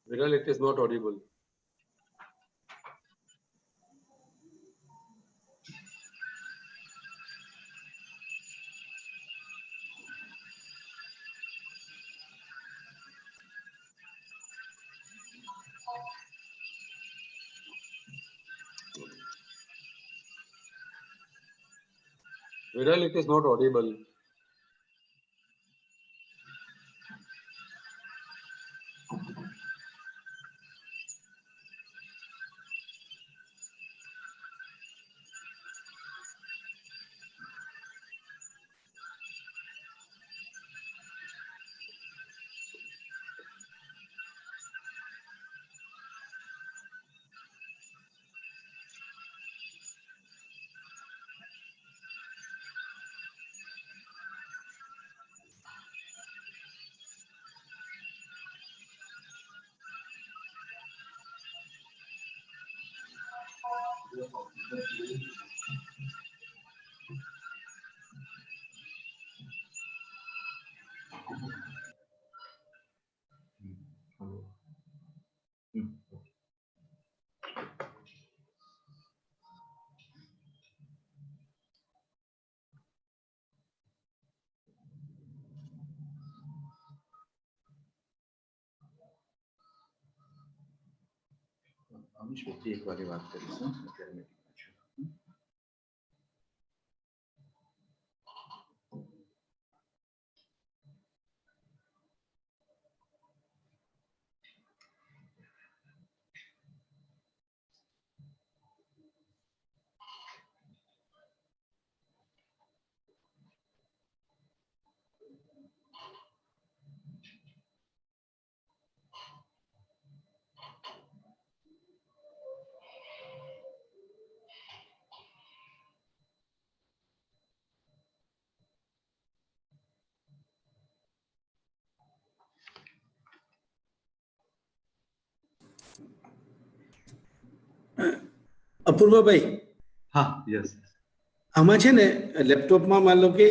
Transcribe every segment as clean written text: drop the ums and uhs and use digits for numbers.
Viral, it is not audible. Viral, it is not audible. Amish बच्ची एक बार बात करें। अपूर्व भाई, हाँ, यस, આમાં છે ને લેપટોપમાં मान लो કે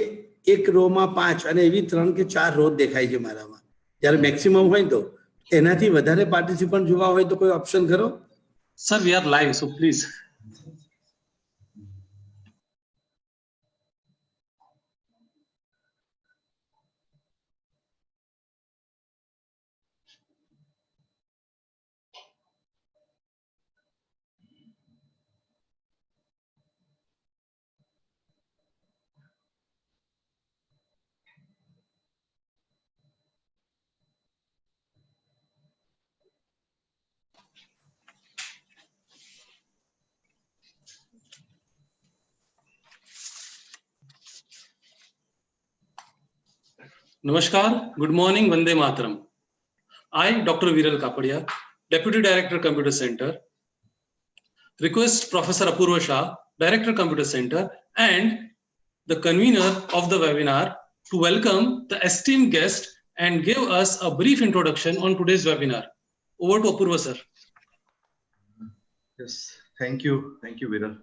એક રો માં 5 અને એવી 3 કે 4 રો દેખાય છે મારામાં, જ્યારે મેક્સિમમ હોય તો એનાથી વધારે પાર્ટિસિપન્ટ જોવા હોય તો કોઈ ઓપ્શન ખરો? Sir, we are live, so please. Namaskar, good morning, Vande Mataram. I, Dr. Viral Kapadia, Deputy Director, Computer Center, request Professor Apurva Shah, Director, Computer Center, and the convener of the webinar to welcome the esteemed guest and give us a brief introduction on today's webinar. Over to Apurva, sir. Yes, thank you, Viral.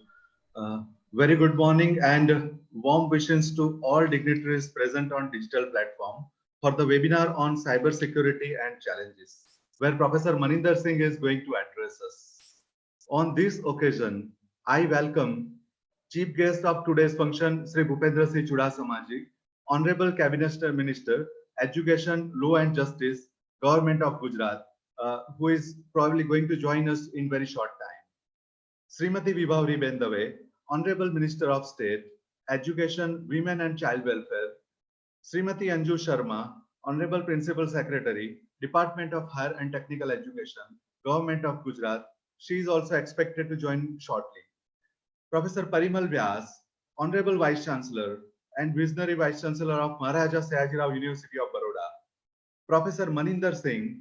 Very good morning and warm wishes to all dignitaries present on digital platform for the webinar on cyber security and challenges, where Professor Maninder Singh is going to address us. On this occasion, I welcome Chief Guest of today's function, Sri Bhupendra Singh Chudasama ji, Honorable Cabinet Minister, Education, Law and Justice, Government of Gujarat, who is probably going to join us in very short time. Srimati Vibhavri Ben Dave, Honorable Minister of State, Education, Women and Child Welfare, Srimati Anju Sharma, Honorable Principal Secretary, Department of Higher and Technical Education, Government of Gujarat. She is also expected to join shortly. Professor Parimal Vyas, Honorable Vice Chancellor and Visionary Vice Chancellor of Maharaja Sayajirao University of Baroda. Professor Maninder Singh,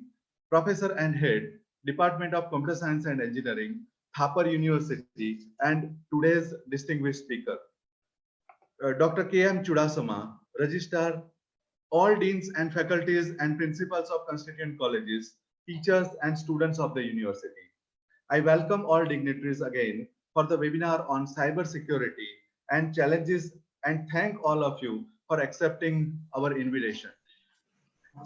Professor and Head, Department of Computer Science and Engineering, Thapar University, and today's distinguished speaker, Dr. K.M. Chudasama, Registrar, all deans and faculties and principals of constituent colleges, teachers and students of the university. I welcome all dignitaries again for the webinar on cyber security and challenges, and thank all of you for accepting our invitation.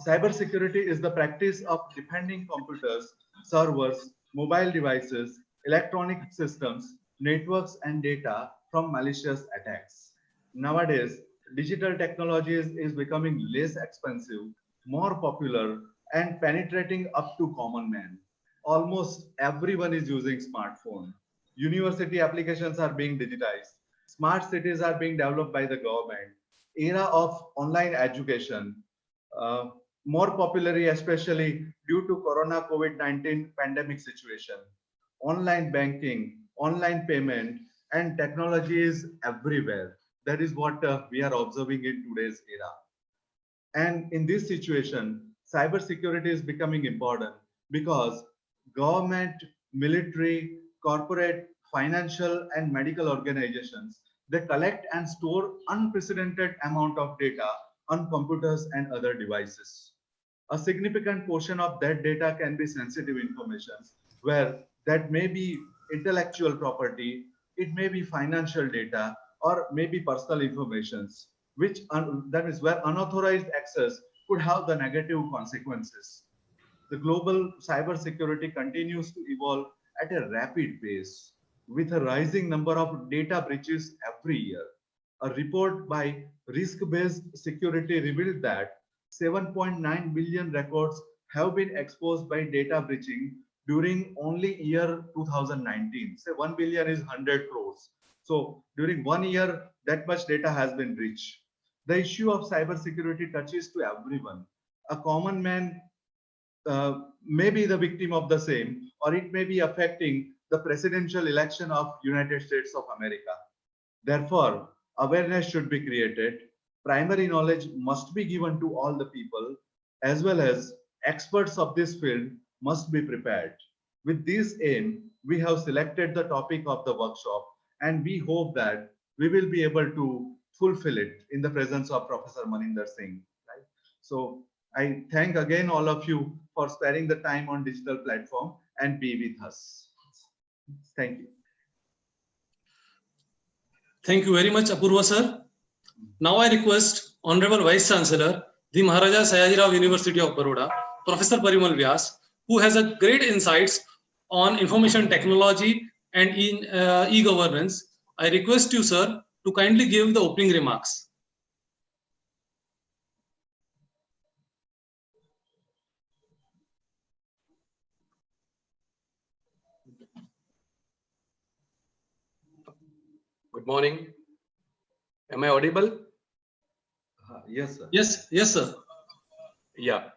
Cybersecurity is the practice of defending computers, servers, mobile devices, electronic systems, networks, and data from malicious attacks. Nowadays, digital technologies is becoming less expensive, more popular, and penetrating up to common man. Almost everyone is using smartphone. University applications are being digitized. Smart cities are being developed by the government. Era of online education, uh, more popularly, especially due to Corona COVID-19 pandemic situation. Online banking, online payment, and technology is everywhere. That is what we are observing in today's era. And in this situation, cybersecurity is becoming important because government, military, corporate, financial, and medical organizations, they collect and store unprecedented amount of data on computers and other devices. A significant portion of that data can be sensitive information, where that may be intellectual property, it may be financial data, or maybe personal informations, which that is where unauthorized access could have the negative consequences. The global cybersecurity continues to evolve at a rapid pace with a rising number of data breaches every year. A report by Risk Based Security revealed that 7.9 billion records have been exposed by data breaching during only year 2019. Say 1 billion is 100 crores. So during 1 year, that much data has been breached. The issue of cybersecurity touches to everyone. A common man may be the victim of the same, or it may be affecting the presidential election of United States of America. Therefore, awareness should be created. Primary knowledge must be given to all the people, as well as experts of this field must be prepared. With this aim, we have selected the topic of the workshop, and we hope that we will be able to fulfill it in the presence of Professor Maninder Singh. Right? So I thank again all of you for sparing the time on digital platform and be with us. Thank you. Thank you very much, Apurva sir. Now I request Honorable Vice Chancellor, the Maharaja Sayajirao University of Baroda, Professor Parimal Vyas, who has a great insights on information technology and in e-governance. I request you, sir, to kindly give the opening remarks. Good morning. Am I audible? Yes, sir. Yes, sir. Yeah.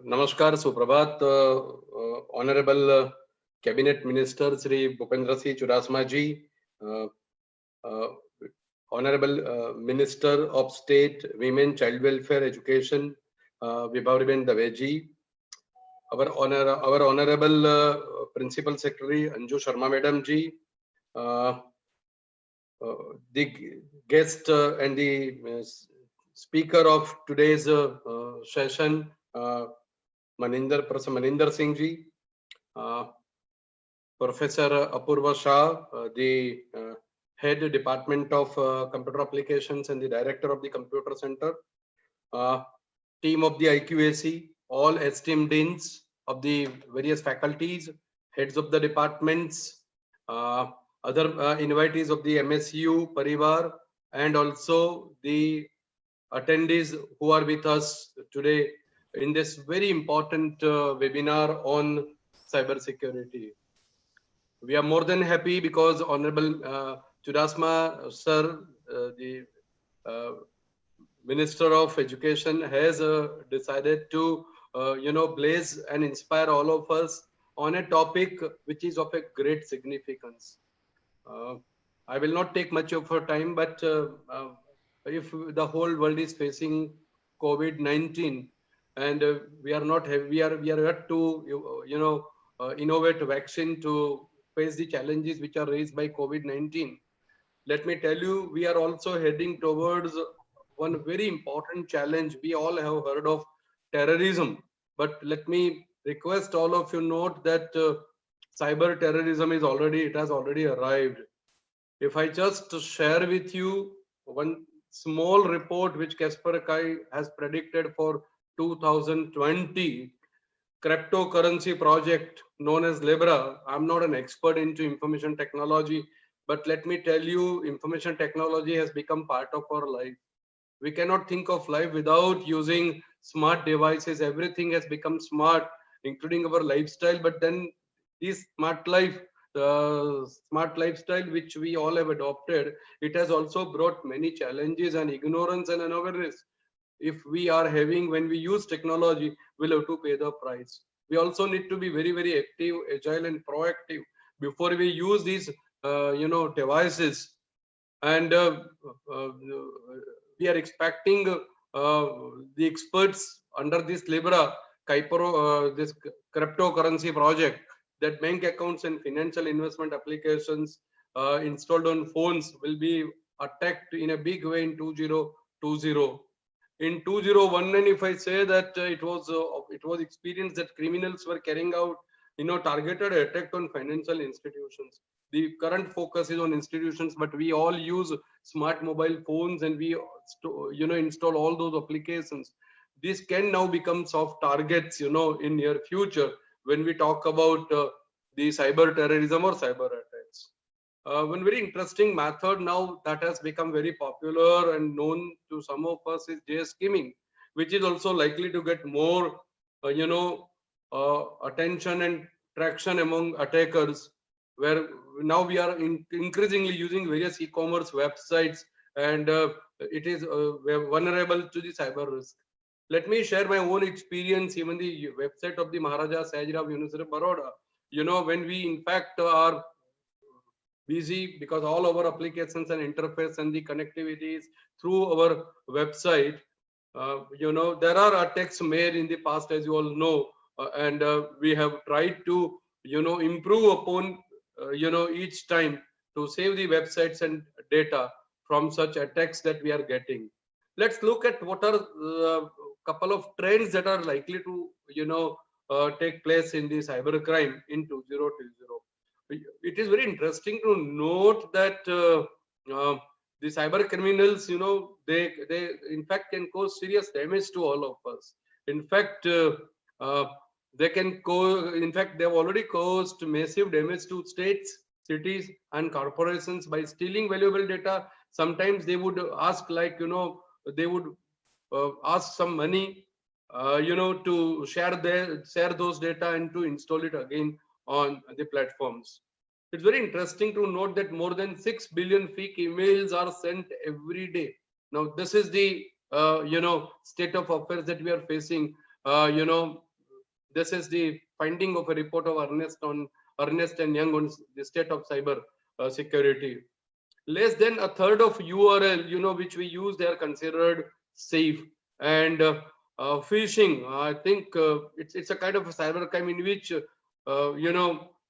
Namaskar, Suprabhat, Honorable Cabinet Minister Sri Bhupendra Singh Chudasama ji, Honorable Minister of State, Women, Child Welfare, Education, Vibhavriben Dave ji, our Honorable Principal Secretary Anju Sharma Madam ji, the guest and the speaker of today's session, Professor Maninder Singh ji, Professor Apurva Shah, the Head Department of Computer Applications and the Director of the Computer Center, team of the IQAC, all esteemed deans of the various faculties, heads of the departments, other invitees of the MSU, Parivar, and also the attendees who are with us today in this very important webinar on cybersecurity. We are more than happy because Honorable Chudasama sir, the Minister of Education, has decided to blaze and inspire all of us on a topic which is of a great significance. I will not take much of your time, but if the whole world is facing COVID-19 and we are yet to innovate a vaccine to face the challenges which are raised by COVID-19. Let me tell you, we are also heading towards one very important challenge. We all have heard of terrorism, but let me request all of you note that cyber terrorism has already arrived. If I just share with you one small report which Kaspersky has predicted for 2020 cryptocurrency project known as Libra. I'm not an expert into information technology, but let me tell you, information technology has become part of our life. We cannot think of life without using smart devices. Everything has become smart, including our lifestyle. But then this smart lifestyle which we all have adopted, it has also brought many challenges and ignorance and unawareness. If we are having, when we use technology, we'll have to pay the price. We also need to be very, very active, agile, and proactive before we use these devices. And we are expecting the experts under this Libra this cryptocurrency project, that bank accounts and financial investment applications installed on phones will be attacked in a big way in 2020. In 2019, if I say that it was experienced that criminals were carrying out targeted attack on financial institutions. The current focus is on institutions, but we all use smart mobile phones and we install all those applications. This can now become soft targets in near future when we talk about the cyber terrorism or cyber attacks. One very interesting method now that has become very popular and known to some of us is geoskimming, which is also likely to get more attention and traction among attackers, where now we are increasingly using various e-commerce websites, and it is vulnerable to the cyber risk. Let me share my own experience. Even the website of the Maharaja Sahajirao University of Baroda, when we in fact are busy because all our applications and interface and the connectivity is through our website, there are attacks made in the past, as you all know, and we have tried to improve upon each time to save the websites and data from such attacks that we are getting. Let's look at what are a couple of trends that are likely to take place in the cybercrime in 2020. It is very interesting to note that the cyber criminals, they in fact can cause serious damage to all of us. In fact, they can in fact, they have already caused massive damage to states, cities, and corporations by stealing valuable data. Sometimes they would ask, they would ask some money, to share those data and to install it again on the platforms. It's very interesting to note that more than 6 billion fake emails are sent every day. Now, this is the state of affairs that we are facing. This is the finding of a report of Ernst and Young on the state of cyber security. Less than a third of URL, which we use, they are considered safe. And phishing, I think it's a kind of a cybercrime in which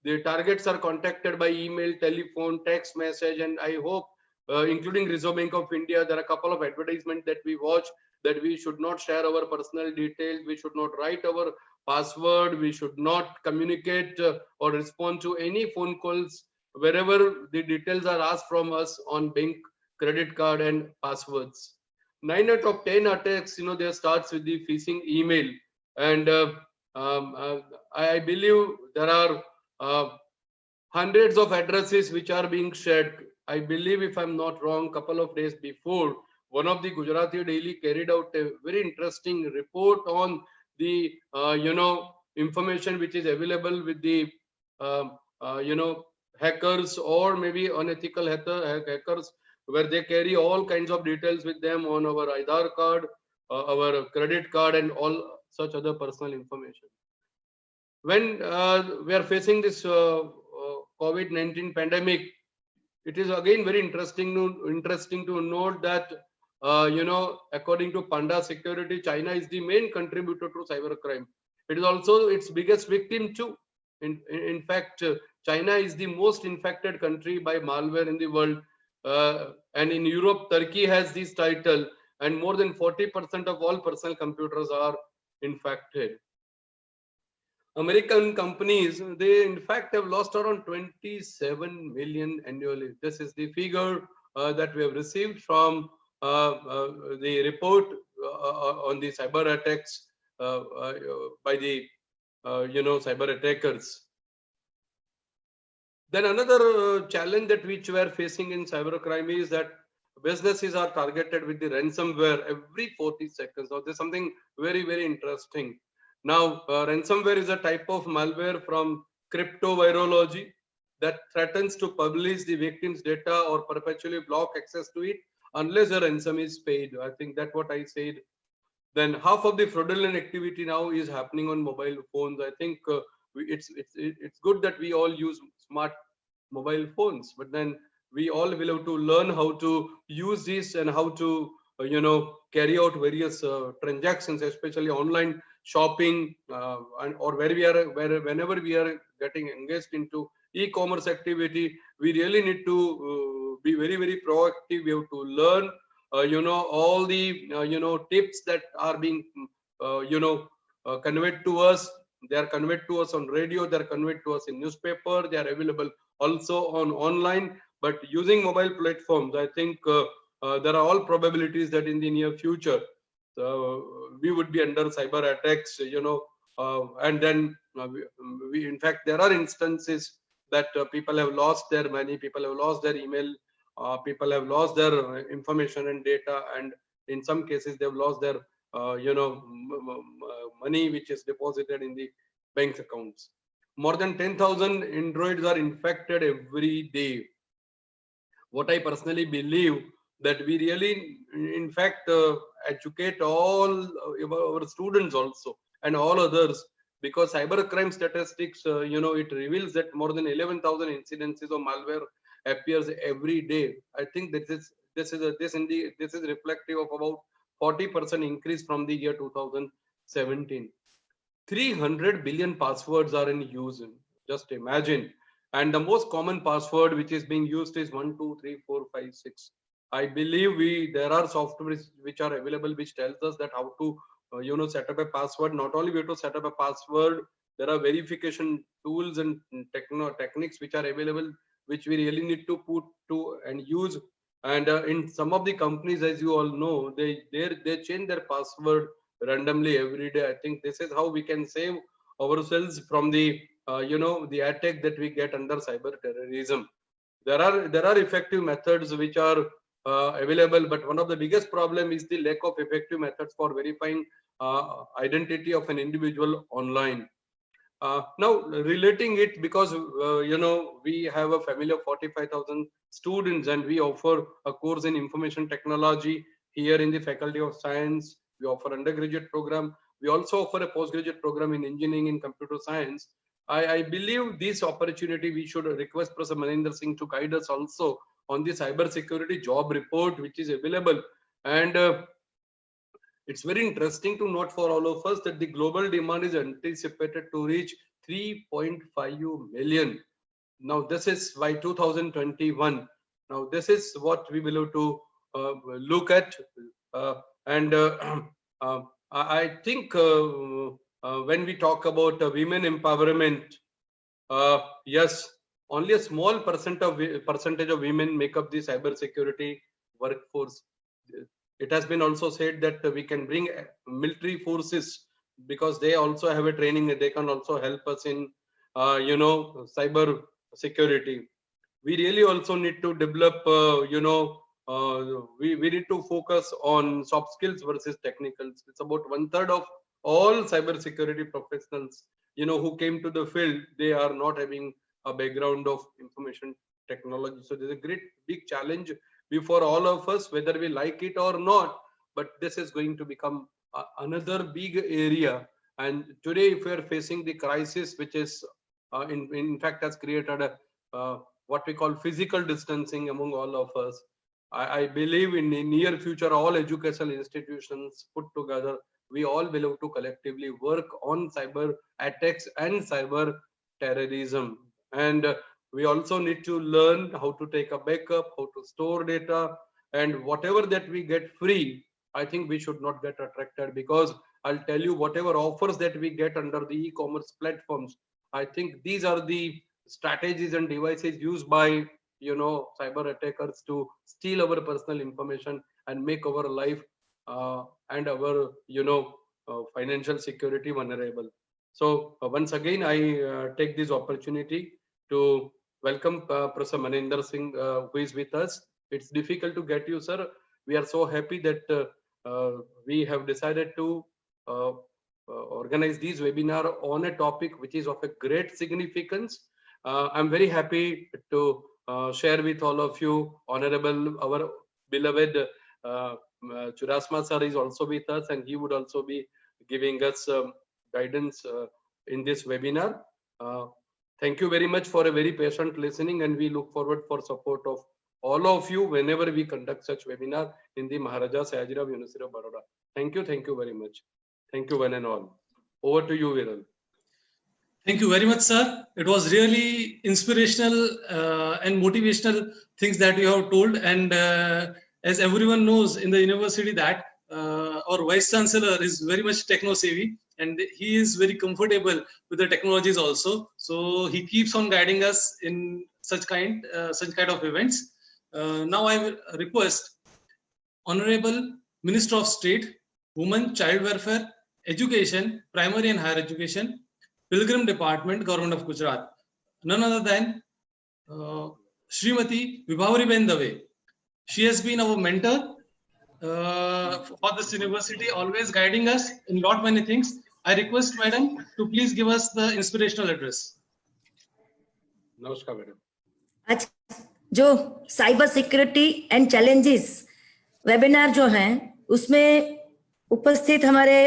the targets are contacted by email, telephone, text message, and I hope, including Reserve Bank of India, there are a couple of advertisements that we watch that we should not share our personal details, we should not write our password, we should not communicate or respond to any phone calls wherever the details are asked from us on bank, credit card, and passwords. 9 out of 10 attacks, they starts with the phishing email, and I believe there are hundreds of addresses which are being shared. I believe, if I'm not wrong, couple of days before, one of the Gujarati Daily carried out a very interesting report on the information which is available with the hackers or maybe unethical hackers, where they carry all kinds of details with them on our Aadhaar card, our credit card, and all such other personal information. When we are facing this COVID-19 pandemic, it is again very interesting to note that according to Panda Security, China is the main contributor to cybercrime. It is also its biggest victim too. In fact, China is the most infected country by malware in the world, and in Europe, Turkey has this title, and more than 40% of all personal computers are infected. American companies, they in fact have lost around 27 million annually. This is the figure that we have received from the report on the cyber attacks by the cyber attackers. Then another challenge that which we are facing in cybercrime is that businesses are targeted with the ransomware every 40 seconds. So there's something very, very interesting. Now, ransomware is a type of malware from cryptovirology that threatens to publish the victim's data or perpetually block access to it unless a ransom is paid. I think that's what I said. Then half of the fraudulent activity now is happening on mobile phones. I think it's good that we all use smart mobile phones, but then we all will have to learn how to use this and how to carry out various transactions, especially online shopping, or whenever we are getting engaged into e-commerce activity. We really need to be very, very proactive. We have to learn all the tips that are being conveyed to us. They are conveyed to us on radio, they are conveyed to us in newspaper, they are available also on online. But using mobile platforms, I think there are all probabilities that in the near future we would be under cyber attacks, and then we in fact there are instances that people have lost their money, people have lost their email, people have lost their information and data, and in some cases they've lost their money which is deposited in the bank accounts. More than 10,000 androids are infected every day. What I personally believe that we really in fact educate all our students also and all others, because cybercrime statistics it reveals that more than 11,000 incidences of malware appears every day. I think this is reflective of about 40% increase from the year 2017. 300 billion passwords are in use. Just imagine. And the most common password which is being used is 1 2 3 4 5 6. I believe there are softwares which are available which tells us that how to set up a password. Not only we have to set up a password, there are verification tools and techniques which are available, which we really need to put to and use. And in some of the companies, as you all know, they change their password randomly every day. I think this is how we can save ourselves from the the attack that we get under cyber terrorism. There are effective methods which are available, but one of the biggest problem is the lack of effective methods for verifying identity of an individual online. Now relating it, because we have a family of 45,000 students and we offer a course in information technology here in the Faculty of Science. We offer undergraduate program. We also offer a postgraduate program in engineering and computer science. I believe this opportunity we should request Professor Maninder Singh to guide us also on the cyber security job report which is available. And it's very interesting to note for all of us that the global demand is anticipated to reach 3.5 million. Now this is by 2021. Now this is what we will have to look at. I think when we talk about women empowerment, yes, only a small percentage of women make up the cyber security workforce. It has been also said that we can bring military forces because they also have a training and they can also help us in cyber security. We really also need to develop we need to focus on soft skills versus technicals. It's about 1/3 of all cyber security professionals who came to the field, they are not having a background of information technology. So there's a great big challenge before all of us, whether we like it or not, but this is going to become another big area. And today if we are facing the crisis which is in fact has created a what we call physical distancing among all of us, I believe in the near future all educational institutions put together, we all will have to collectively work on cyber attacks and cyber terrorism. And we also need to learn how to take a backup, how to store data, and whatever that we get free, I think we should not get attracted, because I'll tell you, whatever offers that we get under the e-commerce platforms, I think these are the strategies and devices used by cyber attackers to steal our personal information and make our life and our financial security vulnerable. So once again, I take this opportunity to welcome Professor Maninder Singh, who is with us. It's difficult to get you, sir. We are so happy that we have decided to organize this webinar on a topic which is of a great significance. I'm very happy to share with all of you, Honorable, our beloved Churasma sir is also with us, and he would also be giving us guidance in this webinar. Thank you very much for a very patient listening, and we look forward for support of all of you whenever we conduct such webinar in the Maharaja Sayajirao University of Baroda. Thank you very much. Thank you one and all. Over to you, Viral. Thank you very much, sir. It was really inspirational and motivational things that you have told. And as everyone knows in the university that our Vice Chancellor is very much techno-savvy, and he is very comfortable with the technologies also. So he keeps on guiding us in such kind of events. Now I will request Honorable Minister of State, Women, Child Welfare, Education, Primary and Higher Education, Pilgrim Department, Government of Gujarat, none other than Srimati Vibhavariben Dave. She has been our mentor for this university, always guiding us in lot many things. I request Madam to please give us the inspirational address. Namaskar, Madam. आज जो cyber security and challenges webinar जो हैं उसमें उपस्थित हमारे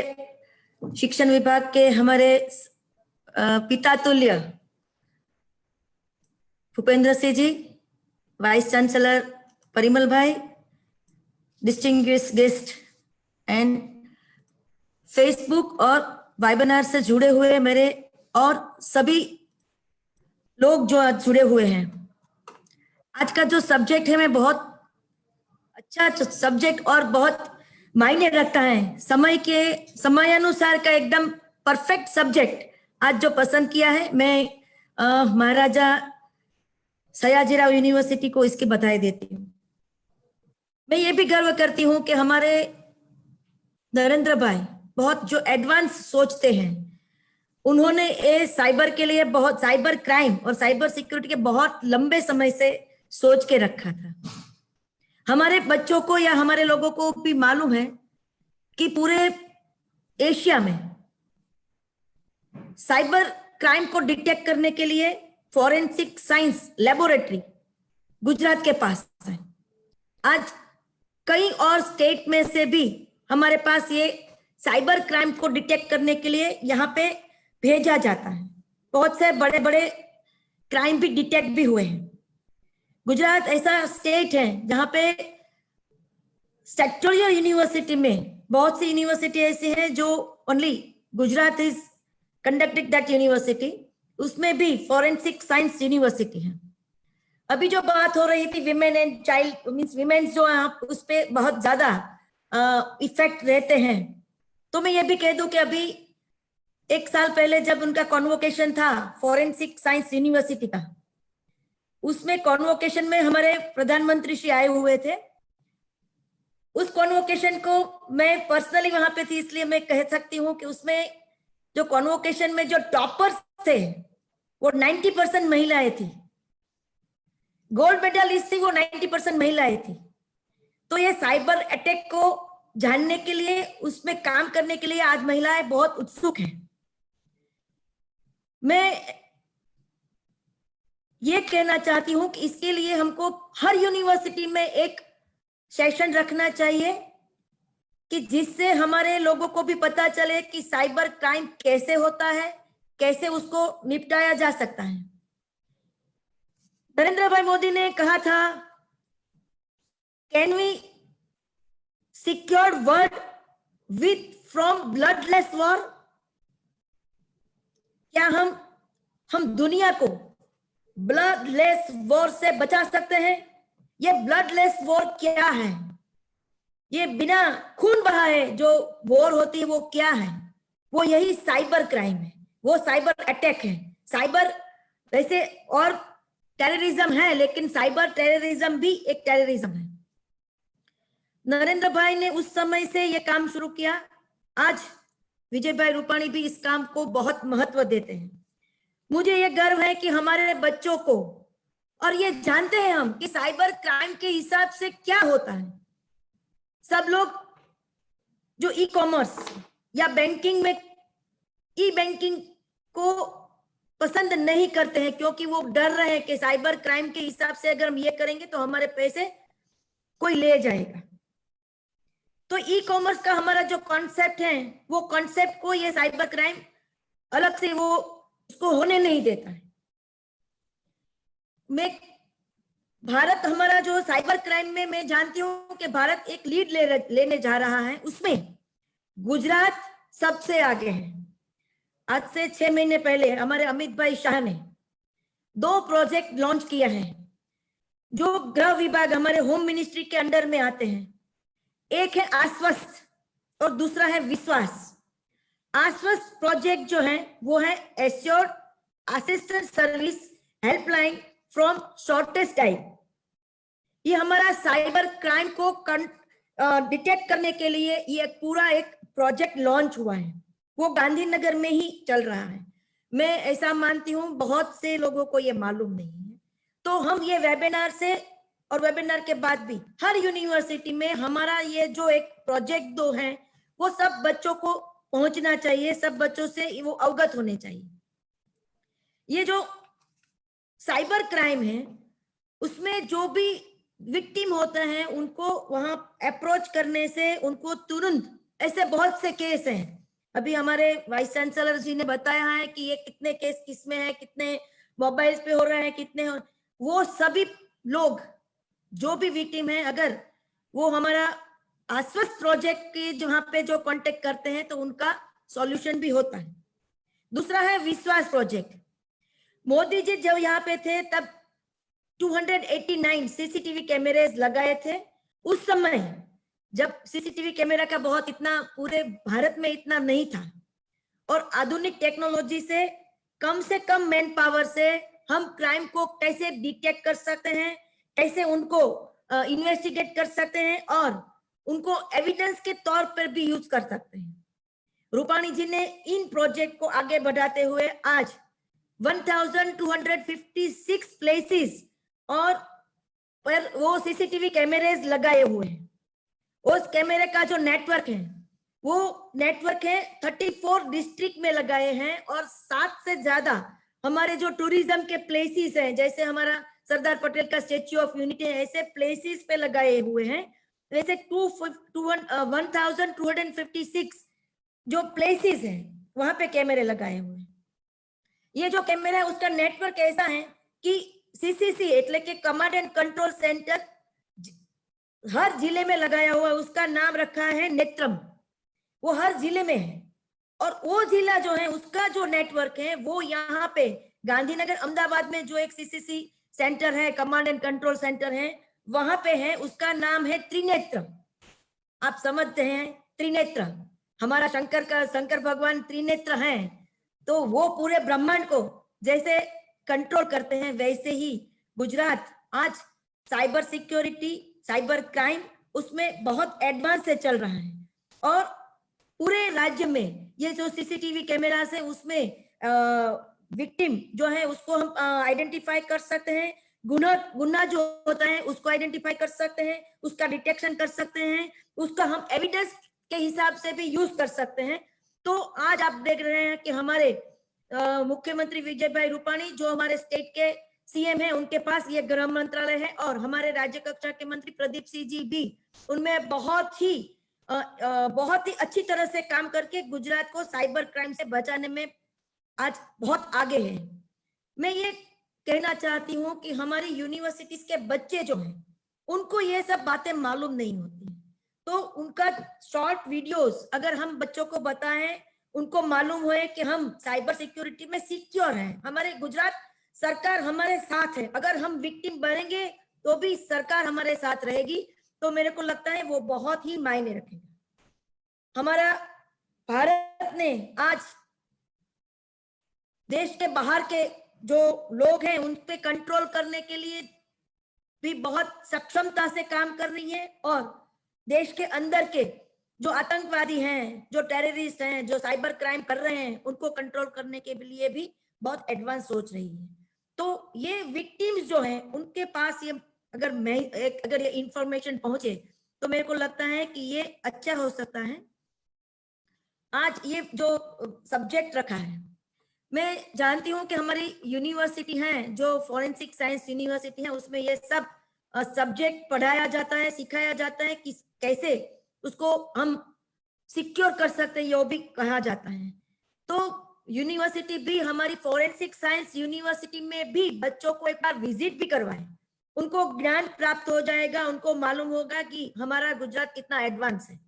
शिक्षण विभाग के हमारे पिता तुल्य भूपेंद्र सिंह जी, वाइस चांसलर परिमल भाई, डिस्टिंग्विश्ड गेस्ट एंड फेसबुक और वेबिनार से जुड़े हुए मेरे और सभी लोग जो आज जुड़े हुए हैं। आज का जो सब्जेक्ट है मैं बहुत अच्छा सब्जेक्ट और बहुत मायने रखता है। समयानुसार का एकदम परफेक्ट सब्जेक्ट आज जो पसंद किया है। मैं महाराजा सयाजीराव यूनिवर्सिटी को इसकी बधाई देती हूँ। मैं ये भी गर्व करती हूँ कि हमारे नरेंद्र भाई बहुत जो एडवांस सोचते हैं, उन्होंने ये साइबर के लिए बहुत, साइबर क्राइम और साइबर सिक्योरिटी के बहुत लंबे समय से सोच के रखा था। हमारे बच्चों को या हमारे लोगों को भी मालूम है कि पूरे एशिया में साइबर क्राइम को डिटेक्ट करने के लिए फॉरेंसिक साइंस लेबोरेटरी गुजरात के पास है। आज कई और स्टेट में से भी हमारे पास ये साइबर क्राइम को डिटेक्ट करने के लिए यहाँ पे भेजा जाता है। बहुत से बड़े बड़े क्राइम भी डिटेक्ट भी हुए हैं। गुजरात ऐसा स्टेट है जहाँ पे सेक्टोरियल यूनिवर्सिटी में बहुत सी यूनिवर्सिटी ऐसी है जो only Gujarat is conducting that university, उसमें भी फॉरेंसिक साइंस यूनिवर्सिटी है। अभी जो बात हो रही थी women and child means women's जो आप उस पे बहुत ज्यादा इफेक्ट रहते हैं, तो मैं ये भी कह दूं कि अभी एक साल पहले जब उनका कॉन्वोकेशन था फॉरेंसिक साइंस यूनिवर्सिटी का, उसमें कॉन्वोकेशन में हमारे प्रधानमंत्री श्री आए हुए थे। उस कॉन्वोकेशन को मैं पर्सनली वहां पे थी, इसलिए मैं कह सकती हूँ कि उसमें जो कॉन्वोकेशन में जो टॉपर्स थे वो 90% महिलाएं थी। गोल्ड मेडलिस्ट थी वो 90% महिलाएं थी। तो ये साइबर अटैक को जानने के लिए, उसमें काम करने के लिए आज महिलाएं बहुत उत्सुक हैं। मैं ये कहना चाहती हूं कि इसके लिए हमको हर यूनिवर्सिटी में एक सेशन रखना चाहिए कि जिससे हमारे लोगों को भी पता चले कि साइबर क्राइम कैसे होता है, कैसे उसको निपटाया जा सकता है। नरेंद्र भाई मोदी ने कहा था, can we secure world with from bloodless war? क्या हम दुनिया को ब्लडलेस वॉर से बचा सकते हैं? ये ब्लडलेस वॉर क्या है? ये बिना खून बहाए जो वॉर होती है वो क्या है? वो यही साइबर क्राइम है, वो साइबर अटैक है। साइबर वैसे और टेररिज्म है, लेकिन साइबर टेररिज्म भी एक टेररिज्म है। नरेंद्र भाई ने उस समय से ये काम शुरू किया। आज विजय भाई रूपाणी भी इस काम को बहुत महत्व देते हैं। मुझे ये गर्व है कि हमारे बच्चों को, और ये जानते हैं हम कि साइबर क्राइम के हिसाब से क्या होता है। सब लोग जो ई कॉमर्स या बैंकिंग में ई बैंकिंग को पसंद नहीं करते हैं, क्योंकि वो डर रहे हैं कि साइबर क्राइम के हिसाब से अगर हम ये करेंगे तो हमारे पैसे कोई ले जाएगा। तो ई कॉमर्स का हमारा जो कॉन्सेप्ट है, वो कॉन्सेप्ट को ये साइबर क्राइम अलग से वो उसको होने नहीं देता है। भारत हमारा जो साइबर क्राइम में मैं जानती हूँ कि भारत एक लीड लेने जा रहा है। उसमें गुजरात सबसे आगे है। आज से 6 महीने पहले हमारे अमित भाई शाह ने 2 प्रोजेक्ट लॉन्च किया है जो गृह विभाग हमारे होम मिनिस्ट्री के अंडर में आते हैं। एक है आश्वस्त और दूसरा है विश्वास। आश्वस्त प्रोजेक्ट जो है वो है assured assistance service helpline from shortest time. ये हमारा साइबर क्राइम को डिटेक्ट करने के लिए ये पूरा एक प्रोजेक्ट लॉन्च हुआ है। वो गांधीनगर में ही चल रहा है। मैं ऐसा मानती हूँ बहुत से लोगों को ये मालूम नहीं है। तो हम ये वेबिनार से और वेबिनार के बाद भी हर यूनिवर्सिटी में हमारा ये जो एक प्रोजेक्ट 2 है वो सब बच्चों को पहुंचना चाहिए, सब बच्चों से वो अवगत होने चाहिए। ये जो साइबर क्राइम है उसमें जो भी विक्टिम होते हैं उनको वहां अप्रोच करने से उनको तुरंत, ऐसे बहुत से केस हैं। अभी हमारे वाइस चांसलर जी ने बताया है कि ये कितने केस किसमें है, कितने मोबाइल्स पे हो रहे हैं, कितने वो सभी लोग जो भी विक्टिम है, अगर वो हमारा आश्वस्त प्रोजेक्ट के जहां पे जो कांटेक्ट करते हैं तो उनका सॉल्यूशन भी होता है। दूसरा है विश्वास प्रोजेक्ट। मोदी जी जब यहाँ पे थे तब 289 सीसीटीवी कैमरेज लगाए थे। उस समय जब सीसीटीवी कैमरा का बहुत इतना पूरे भारत में इतना नहीं था, और आधुनिक टेक्नोलॉजी से कम मैन पावर से हम क्राइम को कैसे डिटेक्ट कर सकते हैं, कैसे उनको इन्वेस्टिगेट कर सकते हैं और उनको एविडेंस के तौर पर भी यूज कर सकते हैं। रूपाणी जी ने इन प्रोजेक्ट को आगे बढ़ाते हुए आज 1256 प्लेसेस और पर वो सीसीटीवी कैमरेज लगाए हुए हैं। उस कैमरे का जो नेटवर्क है वो नेटवर्क है 34 डिस्ट्रिक्ट में लगाए हैं, और 7 से ज्यादा हमारे जो टूरिज्म के प्लेसेस हैं, जैसे हमारा सरदार पटेल का स्टेच्यू ऑफ यूनिटी है, ऐसे प्लेसेस पे लगाए हुए हैं। वैसे 1256 जो प्लेसेस हैं वहां पे कैमरे लगाए हुए हैं। ये जो कैमरा है उसका नेटवर्क ऐसा है कि सीसीसी એટલે કે कमांड एंड कंट्रोल सेंटर हर जिले में लगाया हुआ है। उसका नाम रखा है नेत्रम। वो हर जिले में है, और वो जिला जो है उसका जो नेटवर्क है वो यहाँ पे गांधीनगर अहमदाबाद में जो एक सीसीसी सेंटर है, कमांड एंड कंट्रोल सेंटर है, वहां पे है। उसका नाम है त्रिनेत्र। आप समझते हैं त्रिनेत्र, हमारा शंकर भगवान त्रिनेत्र हैं, तो वो पूरे ब्रह्मांड को जैसे कंट्रोल करते हैं, वैसे ही गुजरात आज साइबर सिक्योरिटी, साइबर क्राइम उसमें बहुत एडवांस से चल रहा है। और पूरे राज्य में ये जो सीसीटीवी कैमरास है उसमें विक्टिम जो है उसको हम आइडेंटिफाई कर सकते हैं, गुना जो होता है उसको आइडेंटिफाई कर सकते हैं, उसका डिटेक्शन कर सकते हैं, उसका हम एविडेंस के हिसाब से भी यूज कर सकते हैं। तो आज आप देख रहे हैं कि हमारे मुख्यमंत्री विजय भाई रूपाणी जो हमारे स्टेट के सीएम है, उनके पास ये गृह मंत्रालय है, और हमारे राज्य कक्षा के मंत्री प्रदीप सिंह जी भी उनमें बहुत ही अच्छी तरह से काम करके गुजरात को साइबर क्राइम से बचाने में आज बहुत आगे है। मैं ये कहना चाहती हूँ कि हमारी यूनिवर्सिटीज के बच्चे जो हैं उनको ये सब बातें मालूम नहीं होती, तो उनका शॉर्ट वीडियोस अगर हम बच्चों को बताएं, उनको मालूम हुए कि हम साइबर सिक्योरिटी में सिक्योर हैं, हमारे गुजरात सरकार हमारे साथ है, अगर हम विक्टिम बनेंगे तो भी सरकार हमारे साथ रहेगी, तो मेरे को लगता है वो बहुत ही मायने रखेगा। हमारा भारत ने आज देश के बाहर के जो लोग हैं उन पे कंट्रोल करने के लिए भी बहुत सक्षमता से काम कर रही है, और देश के अंदर के जो आतंकवादी हैं, जो टेररिस्ट हैं, जो साइबर क्राइम कर रहे हैं, उनको कंट्रोल करने के लिए भी बहुत एडवांस सोच रही है। तो ये विक्टिम्स जो हैं, उनके पास ये अगर ये इंफॉर्मेशन पहुंचे तो मेरे को लगता है कि ये अच्छा हो सकता है। आज ये जो सब्जेक्ट रखा है, मैं जानती हूँ कि हमारी यूनिवर्सिटी है, जो फॉरेंसिक साइंस यूनिवर्सिटी है, उसमें ये सब सब्जेक्ट पढ़ाया जाता है, सिखाया जाता है कि कैसे उसको हम सिक्योर कर सकते हैं, ये भी कहा जाता है। तो यूनिवर्सिटी भी, हमारी फॉरेंसिक साइंस यूनिवर्सिटी में भी बच्चों को एक बार विजिट भी करवाएं, उनको ज्ञान प्राप्त हो जाएगा, उनको मालूम होगा कि हमारा गुजरात कितना एडवांस है।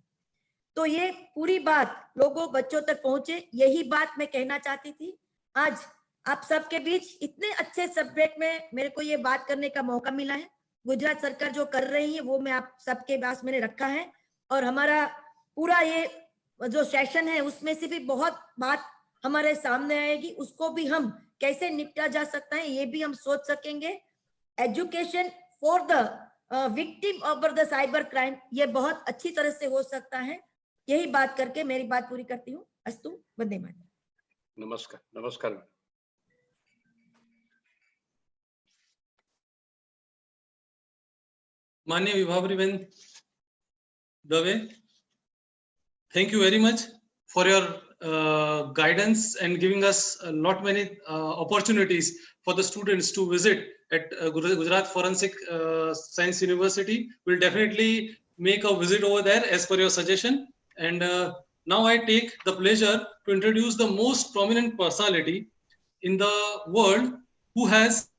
तो ये पूरी बात लोगों, बच्चों तक पहुंचे, यही बात मैं कहना चाहती थी। आज आप सबके बीच इतने अच्छे सब्जेक्ट में मेरे को ये बात करने का मौका मिला है। गुजरात सरकार जो कर रही है वो मैं आप सबके पास मैंने रखा है, और हमारा पूरा ये जो सेशन है उसमें से भी बहुत बात हमारे सामने आएगी, उसको भी हम कैसे निपटा जा सकता है ये भी हम सोच सकेंगे। Education for the victim of the cyber crime, ये बहुत अच्छी तरह से हो सकता है। यही बात करके मेरी बात पूरी करती हूँ। अस्तु, वंदे मातरम। नमस्कार। नमस्कार। माननीय विभावरीबेन Dave, thank you very much for your guidance and giving us not many opportunities for the students to visit at Gujarat Forensic Science University. We'll definitely make a visit over there as per your suggestion. And now I take the pleasure to introduce the most prominent personality in the world who has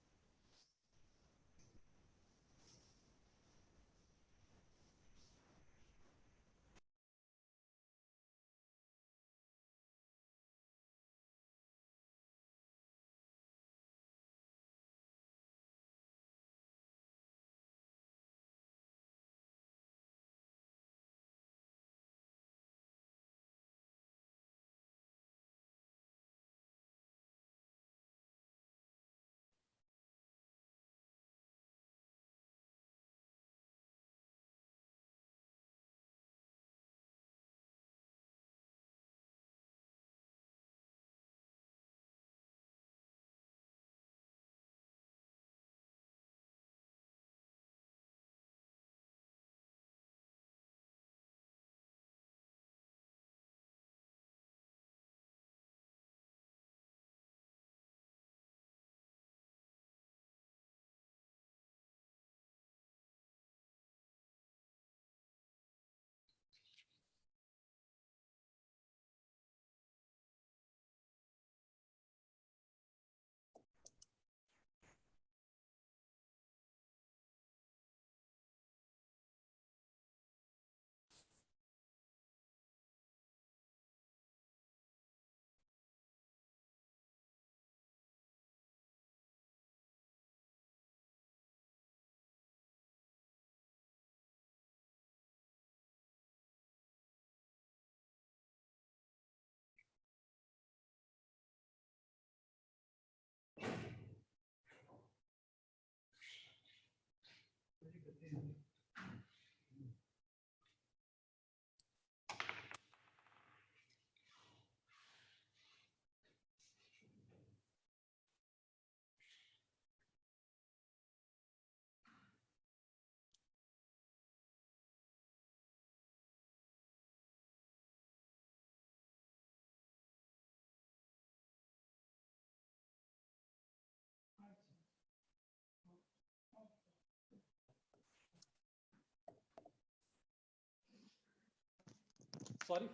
sorry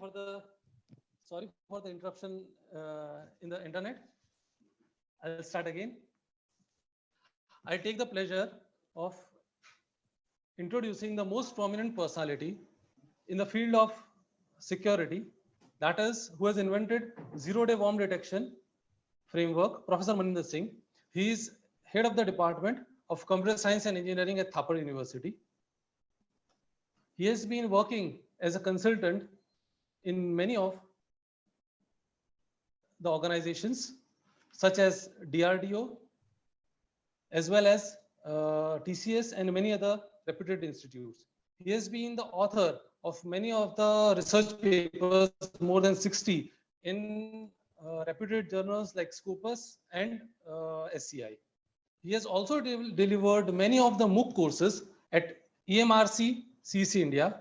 for the interruption in the internet. I'll start again. I take the pleasure of introducing the most prominent personality in the field of security, that is, who has invented zero-day worm detection framework, Professor Maninder Singh. He is head of the Department of Computer Science and Engineering at Thapar University. He has been working as a consultant in many of the organizations such as DRDO, as well as TCS and many other reputed institutes. He has been the author of many of the research papers, more than 60, in reputed journals like Scopus and SCI. He has also delivered many of the MOOC courses at EMRC CC India.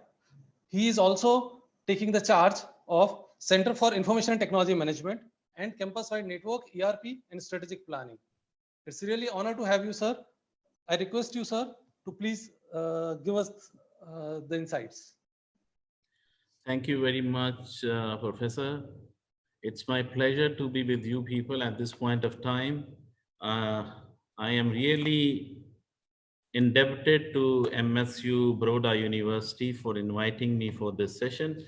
He is also taking the charge of Center for Information and Technology Management and campus-wide network, ERP, and strategic planning. It's really an honor to have you, sir. I request you, sir, to please give us the insights. Thank you very much, Professor. It's my pleasure to be with you people at this point of time. I am really indebted to MSU Baroda University for inviting me for this session.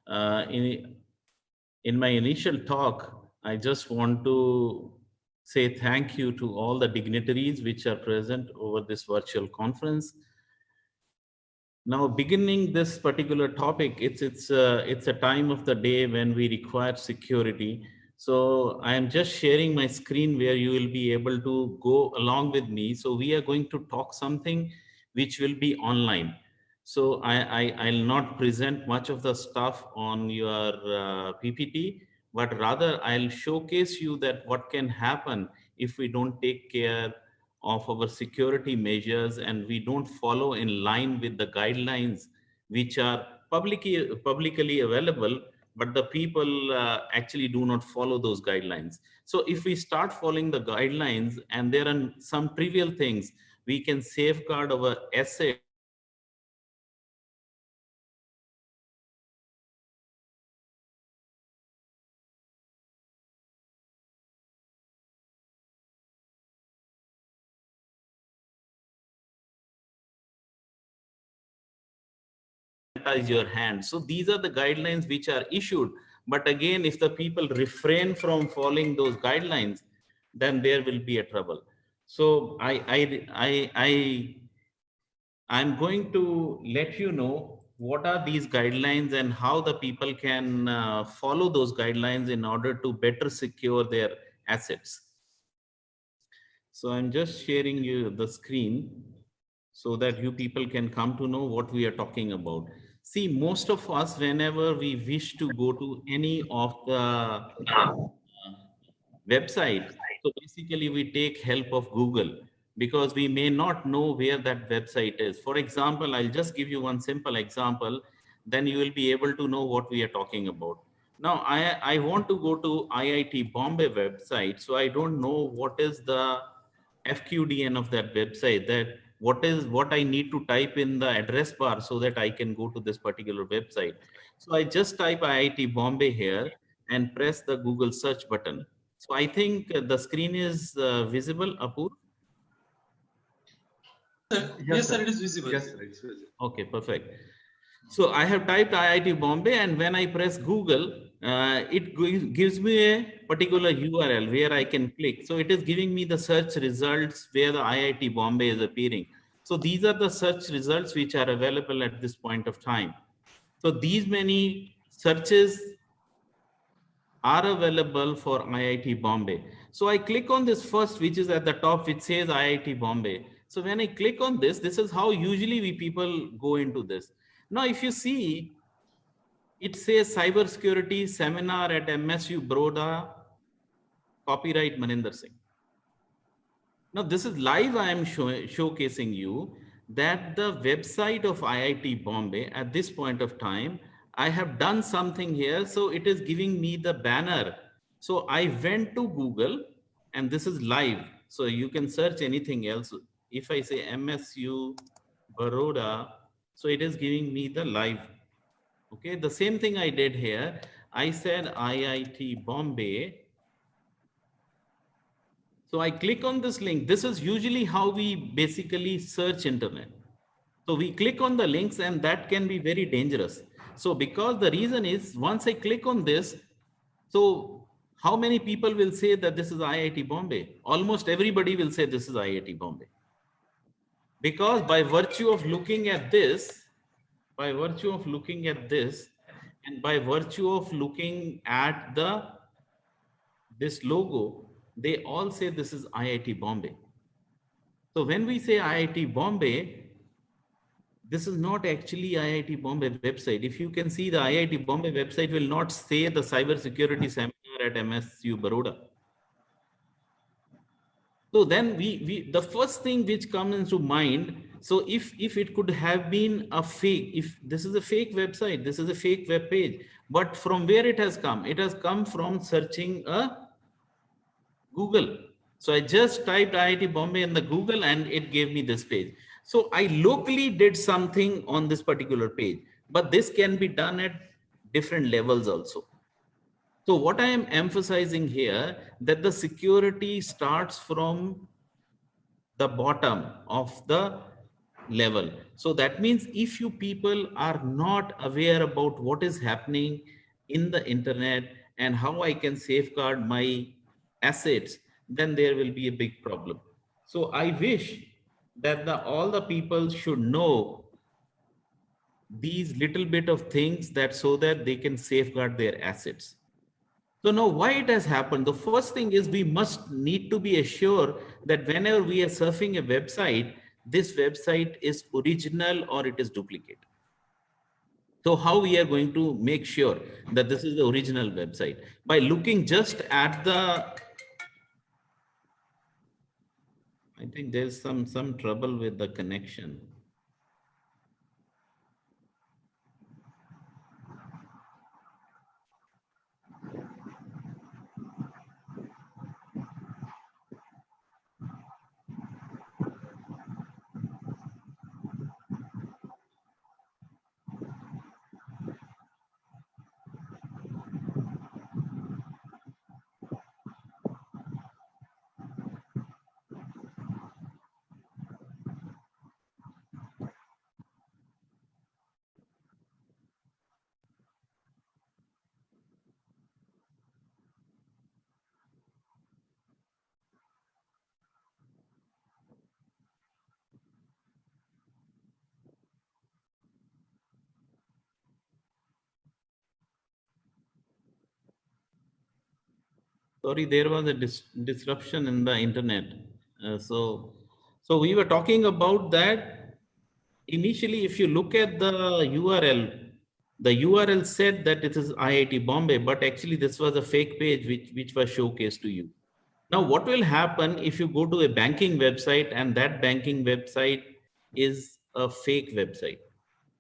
In my initial talk, I just want to say thank you to all the dignitaries which are present over this virtual conference. Now, beginning this particular topic, it's a time of the day when we require security. So I am just sharing my screen where you will be able to go along with me. So we are going to talk something which will be online. So I'll not present much of the stuff on your PPT, but rather I'll showcase you that what can happen if we don't take care of our security measures and we don't follow in line with the guidelines which are publicly available, but the people actually do not follow those guidelines. So if we start following the guidelines and there are some trivial things, we can safeguard our asset your hand. So these are the guidelines which are issued. But again, if the people refrain from following those guidelines, then there will be a trouble. So I'm going to let you know what are these guidelines and how the people can follow those guidelines in order to better secure their assets. So I'm just sharing you the screen so that you people can come to know what we are talking about. See, most of us, whenever we wish to go to any of the website, so basically we take help of Google because we may not know where that website is. For example, I'll just give you one simple example, then you will be able to know what we are talking about. Now, I want to go to IIT Bombay website, so I don't know what is the FQDN of that website, that what I need to type in the address bar so that I can go to this particular website. So I just type IIT Bombay here and press the Google search button. So I think the screen is visible, Apur? Yes, sir, it is visible. Yes, sir, it's visible. Okay, perfect. So I have typed IIT Bombay, and when I press Google, it gives me a particular URL where I can click. So it is giving me the search results where the IIT Bombay is appearing. So these are the search results which are available at this point of time. So these many searches are available for IIT Bombay. So I click on this first, which is at the top, which says IIT Bombay. So when I click on this, this is how usually we people go into this. Now, if you see, it says cybersecurity seminar at MSU Baroda, copyright Maninder Singh. Now, this is live. I am showcasing you that the website of IIT Bombay at this point of time, I have done something here. So it is giving me the banner. So I went to Google and this is live. So you can search anything else. If I say MSU Baroda, so it is giving me the live. Okay, the same thing I did here. I said IIT Bombay. So I click on this link. This is usually how we basically search internet. So we click on the links and that can be very dangerous. So because the reason is once I click on this, so how many people will say that this is IIT Bombay? Almost everybody will say this is IIT Bombay. Because by virtue of looking at this, and by virtue of looking at this logo, they all say this is IIT Bombay. So when we say IIT Bombay, this is not actually IIT Bombay website. If you can see, the IIT Bombay website will not say the cybersecurity seminar at MSU Baroda. So then the first thing which comes into mind, so if it could have been a fake, if this is a fake website, this is a fake web page, but from where it has come? It has come from searching a Google. So I just typed IIT Bombay in the Google and it gave me this page. So I locally did something on this particular page, but this can be done at different levels also. So what I am emphasizing here, that the security starts from the bottom of the level. So that means if you people are not aware about what is happening in the internet and how I can safeguard my assets, then there will be a big problem. So I wish that all the people should know these little bit of things, that so that they can safeguard their assets. So now why it has happened? The first thing is we must need to be assured that whenever we are surfing a website, this website is original or it is duplicate. So how we are going to make sure that this is the original website? By looking just at the, I think there's some trouble with the connection. Sorry, there was a disruption in the internet. So we were talking about that. Initially, if you look at the URL said that it is IIT Bombay, but actually this was a fake page which was showcased to you. Now, what will happen if you go to a banking website and that banking website is a fake website?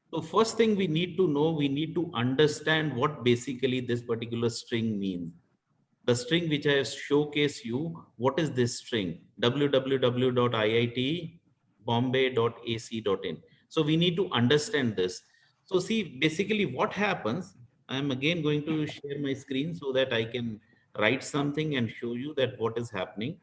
So first thing we need to know, we need to understand what basically this particular string means. The string which I have showcased you, what is this string? www.iitbombay.ac.in. So we need to understand this. So see, basically what happens, I'm again going to share my screen so that I can write something and show you that what is happening.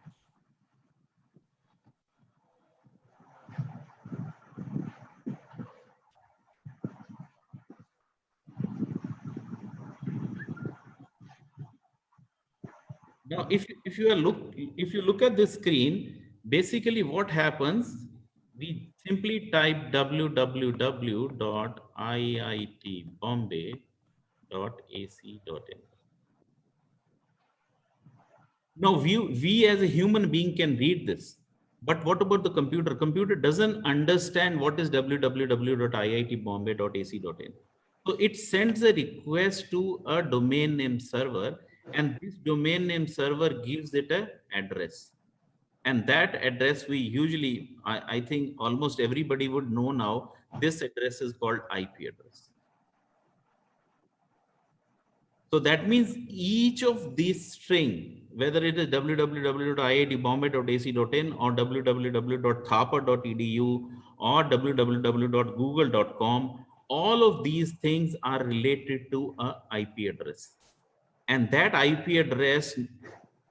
Now, if you look at this screen, basically what happens, we simply type www.iitbombay.ac.in. Now, we as a human being can read this, but what about the computer? Computer doesn't understand what is www.iitbombay.ac.in. So it sends a request to a domain name server, and this domain name server gives it an address. And that address we usually, I think almost everybody would know now, this address is called IP address. So that means each of these string, whether it is www.iitbombay.ac.in or www.thapa.edu or www.google.com, all of these things are related to a IP address. And that IP address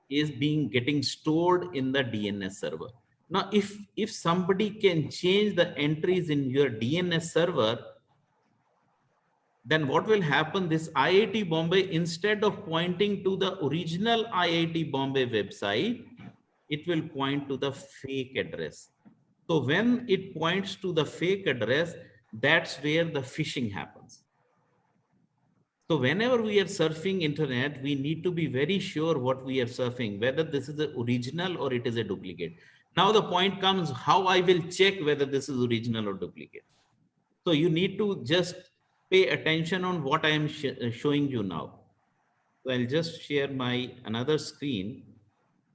is getting stored in the DNS server. Now, if somebody can change the entries in your DNS server, then what will happen? This IIT Bombay, instead of pointing to the original IIT Bombay website, it will point to the fake address. So when it points to the fake address, that's where the phishing happens. So whenever we are surfing internet, we need to be very sure what we are surfing, whether this is the original or it is a duplicate. Now the point comes, how I will check whether this is original or duplicate. So you need to just pay attention on what I am showing you now. So I'll just share my another screen.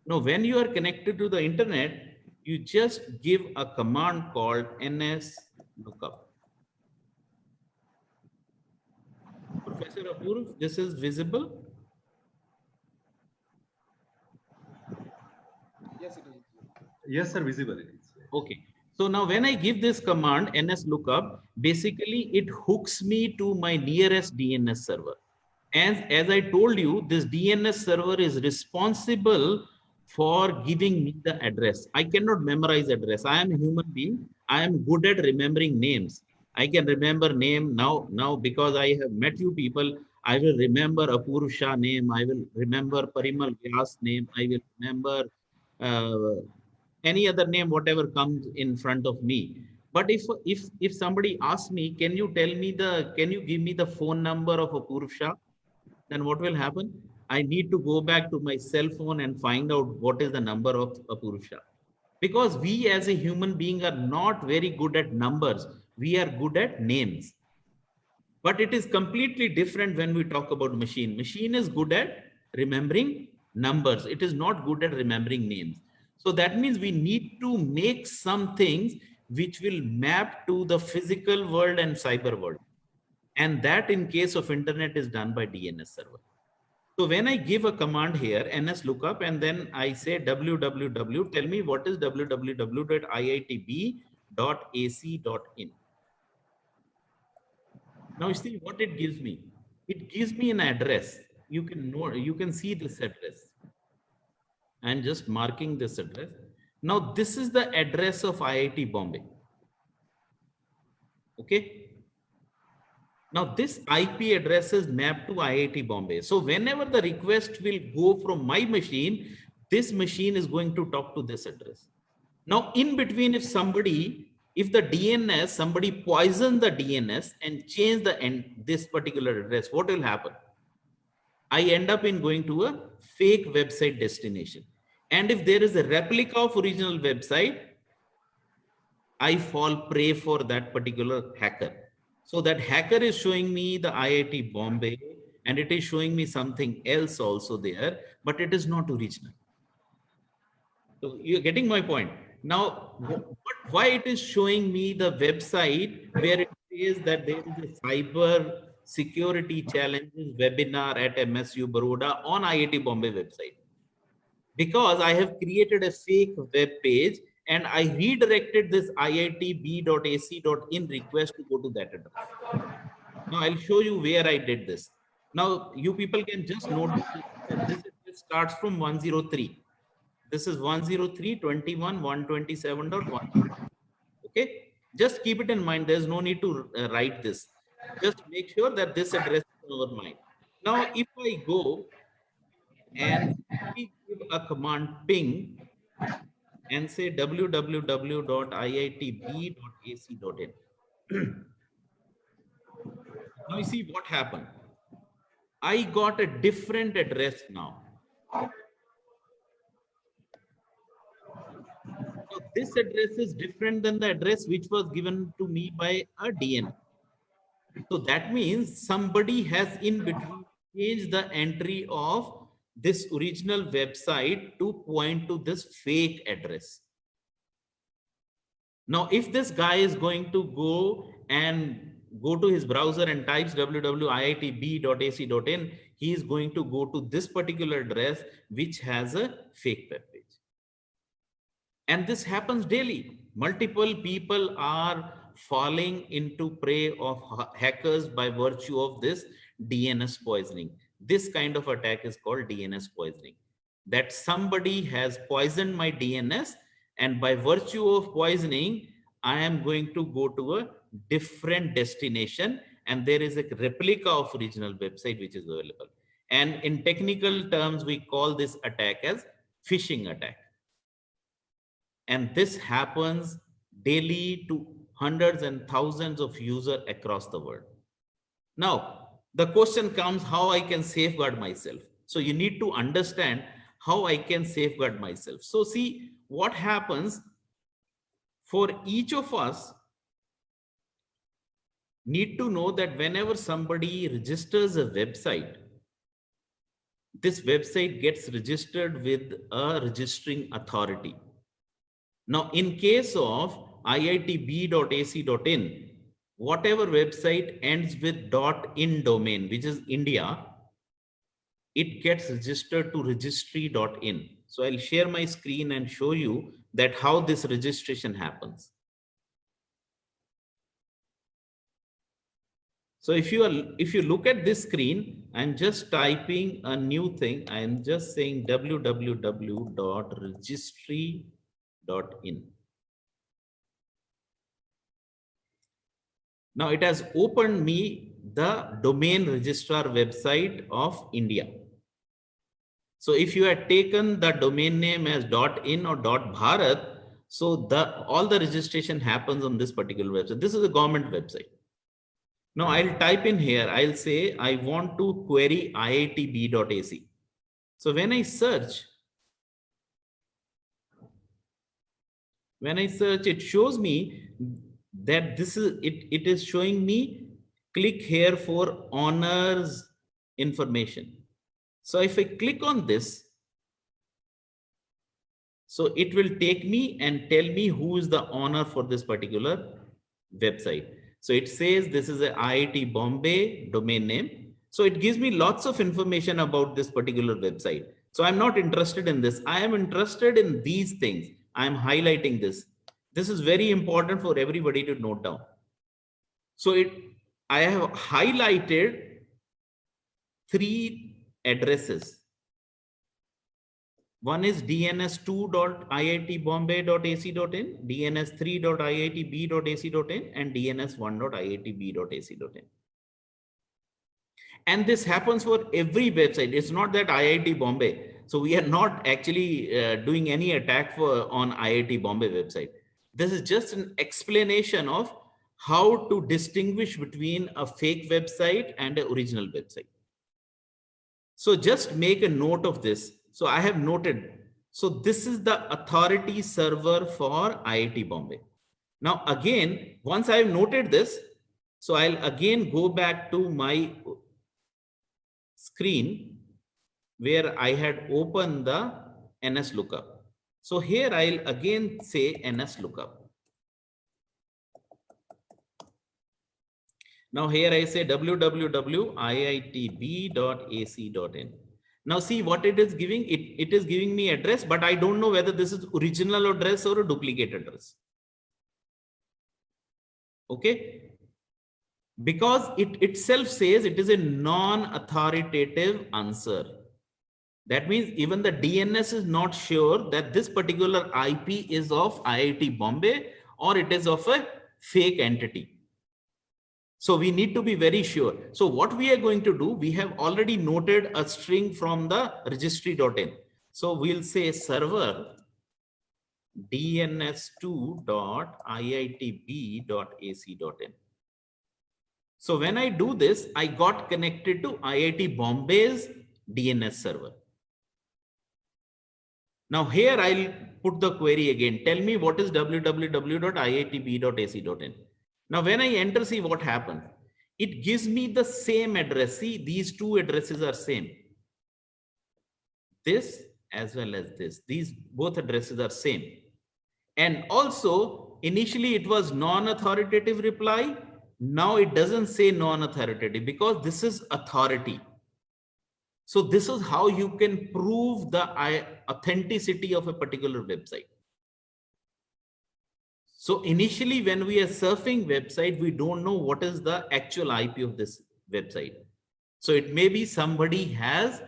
Now, when you are connected to the internet, you just give a command called ns lookup. Professor Apurv, this is visible? Yes, it is. Yes, sir, visible it is. Okay. So now when I give this command ns lookup, basically it hooks me to my nearest DNS server. And as I told you, this DNS server is responsible for giving me the address. I cannot memorize address. I am a human being. I am good at remembering names. I can remember name now because I have met you people. I will remember Apurv Shah name. I will remember Parimal Vyas name. I will remember any other name, whatever comes in front of me. But if somebody asks me, can you give me the phone number of Apurv Shah? Then what will happen? I need to go back to my cell phone and find out what is the number of Apurv Shah. Because we as a human being are not very good at numbers. We are good at names. But it is completely different when we talk about machine. Machine is good at remembering numbers. It is not good at remembering names. So that means we need to make some things which will map to the physical world and cyber world. And that in case of internet is done by DNS server. So when I give a command here, ns lookup, and then I say www, tell me what is www.iitb.ac.in. Now you see what it gives me. It gives me an address. You can see this address. I'm just marking this address. Now this is the address of IIT Bombay. Okay. Now this IP address is mapped to IIT Bombay. So whenever the request will go from my machine, this machine is going to talk to this address. Now in between, if the DNS, somebody poison the DNS and change this particular address, what will happen? I end up in going to a fake website destination. And if there is a replica of original website, I fall prey for that particular hacker. So that hacker is showing me the IIT Bombay, and it is showing me something else also there, but it is not original. So you're getting my point. Now, why it is showing me the website where it says that there is a cyber security challenges webinar at MSU Baroda on IIT Bombay website? Because I have created a fake web page and I redirected this iitb.ac.in request to go to that address. Now I'll show you where I did this. Now you people can just notice that this starts from 103. This is 103.21.127.1. Okay, just keep it in mind. There's no need to write this. Just make sure that this address is in our mind. Now, if I go and give a command ping and say www.iitb.ac.in. Now you see what happened. I got a different address now. So this address is different than the address which was given to me by a DNS. So that means somebody has in between changed the entry of this original website to point to this fake address. Now, if this guy is going to go to his browser and types www.iitb.ac.in, he is going to go to this particular address which has a fake web page. And this happens daily. Multiple people are falling into prey of hackers by virtue of this DNS poisoning. This kind of attack is called DNS poisoning. That somebody has poisoned my DNS, and by virtue of poisoning, I am going to go to a different destination, and there is a replica of original website which is available. And in technical terms, we call this attack as phishing attack. And this happens daily to hundreds and thousands of users across the world. Now, the question comes how I can safeguard myself. So you need to understand how I can safeguard myself. So see what happens for each of us. need to know that whenever somebody registers a website, this website gets registered with a registering authority. Now, in case of iitb.ac.in, whatever website ends with .in domain, which is India, it gets registered to registry.in. So I'll share my screen and show you that how this registration happens. So if you look at this screen, I'm just typing a new thing. I'm just saying www.registry.in. Now it has opened me the domain registrar website of India. So if you had taken the domain name as .in or .bharat, so all the registration happens on this particular website. This is a government website. Now I'll type in here, I'll say, I want to query iitb.ac. So when I search, it shows me that it is showing me click here for honors information. So if I click on this, so it will take me and tell me who is the owner for this particular website. So it says this is a IIT Bombay domain name. So it gives me lots of information about this particular website. So I'm not interested in this. I am interested in these things. I'm highlighting this. This is very important for everybody to note down. So I have highlighted 3 addresses. One is dns2.iitbombay.ac.in, dns3.iitb.ac.in, and dns1.iitb.ac.in. And this happens for every website. It's not that IIT Bombay. So we are not actually doing any attack on IIT Bombay website. This is just an explanation of how to distinguish between a fake website and an original website. So just make a note of this. So I have noted. So this is the authority server for IIT Bombay. Now, again, once I have noted this, so I'll again go back to my screen where I had opened the NS lookup. So here I'll again say NS lookup. Now here I say www.iitb.ac.in. Now see what it is giving. It is giving me address, but I don't know whether this is original address or a duplicate address. Okay. Because it itself says it is a non-authoritative answer. That means even the DNS is not sure that this particular IP is of IIT Bombay or it is of a fake entity. So we need to be very sure. So what we are going to do, we have already noted a string from the registry.in. So we'll say server dns2.iitb.ac.in. So when I do this, I got connected to IIT Bombay's DNS server. Now here I'll put the query again. Tell me what is www.iitb.ac.in. Now, when I enter, see what happened. It gives me the same address. See, these 2 addresses are same. This as well as this. These both addresses are same. And also, initially it was non-authoritative reply. Now it doesn't say non-authoritative because this is authority. So this is how you can prove the authenticity of a particular website. So initially, when we are surfing website, we don't know what is the actual IP of this website. So it may be somebody has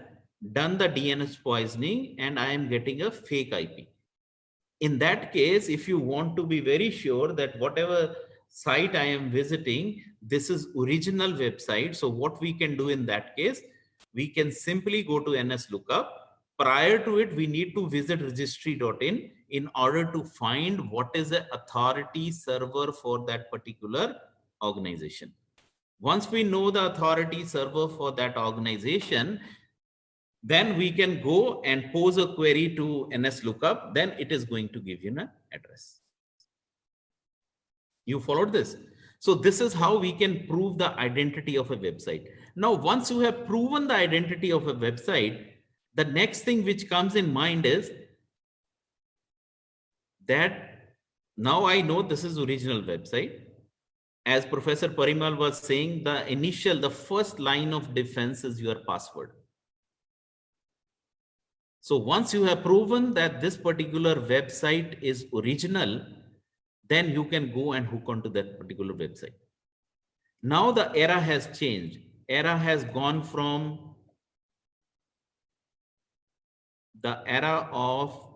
done the DNS poisoning and I am getting a fake IP. In that case, if you want to be very sure that whatever site I am visiting, this is original website. So what we can do in that case, we can simply go to NS lookup. Prior to it, we need to visit registry.in in order to find what is the authority server for that particular organization. Once we know the authority server for that organization, then we can go and pose a query to NS lookup. Then it is going to give you an address. You followed this. So this is how we can prove the identity of a website. Now, once you have proven the identity of a website, the next thing which comes in mind is that now I know this is original website. As Professor Parimal was saying, the first line of defense is your password. So once you have proven that this particular website is original, then you can go and hook onto that particular website. Now the era has changed. Era has gone from the era of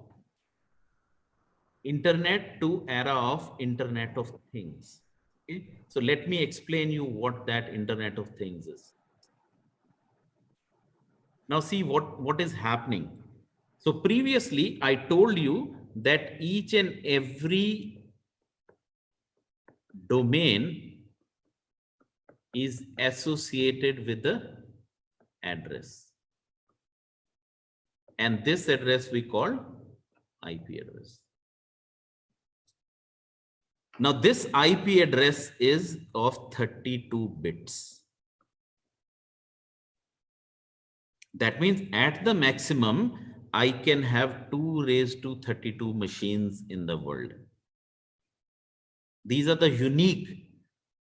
internet to era of Internet of Things. Okay? So let me explain you what that Internet of Things is. Now see what is happening. So previously I told you that each and every domain is associated with the address. And this address we call IP address. Now this IP address is of 32 bits. That means at the maximum, I can have 2 raised to 32 machines in the world. These are the unique.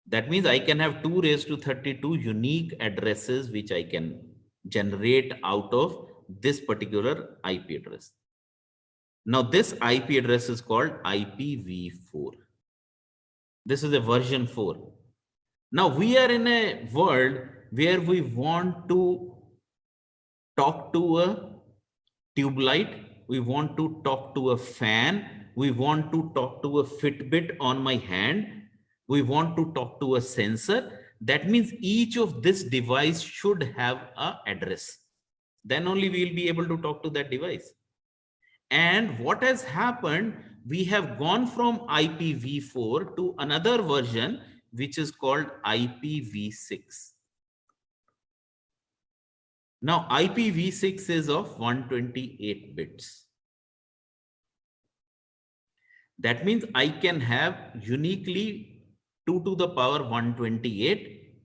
That means I can have 2 raised to 32 unique addresses which I can generate out of this particular IP address. Now this IP address is called IPv4. This is a version 4. Now we are in a world where we want to talk to a tube light, we want to talk to a fan, we want to talk to a Fitbit on my hand, we want to talk to a sensor. That means each of this device should have an address. Then only we will be able to talk to that device. And what has happened, we have gone from IPv4 to another version, which is called IPv6. Now IPv6 is of 128 bits. That means I can have uniquely 2 to the power 128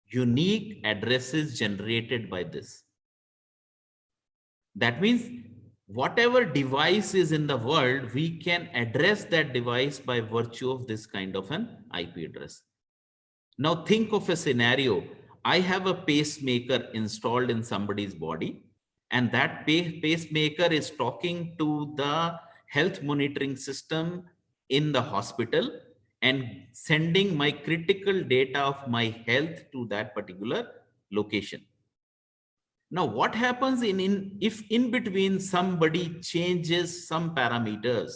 unique addresses generated by this. That means whatever device is in the world, we can address that device by virtue of this kind of an IP address. Now think of a scenario. I have a pacemaker installed in somebody's body, and that pacemaker is talking to the health monitoring system in the hospital and sending my critical data of my health to that particular location. Now, what happens if in between somebody changes some parameters?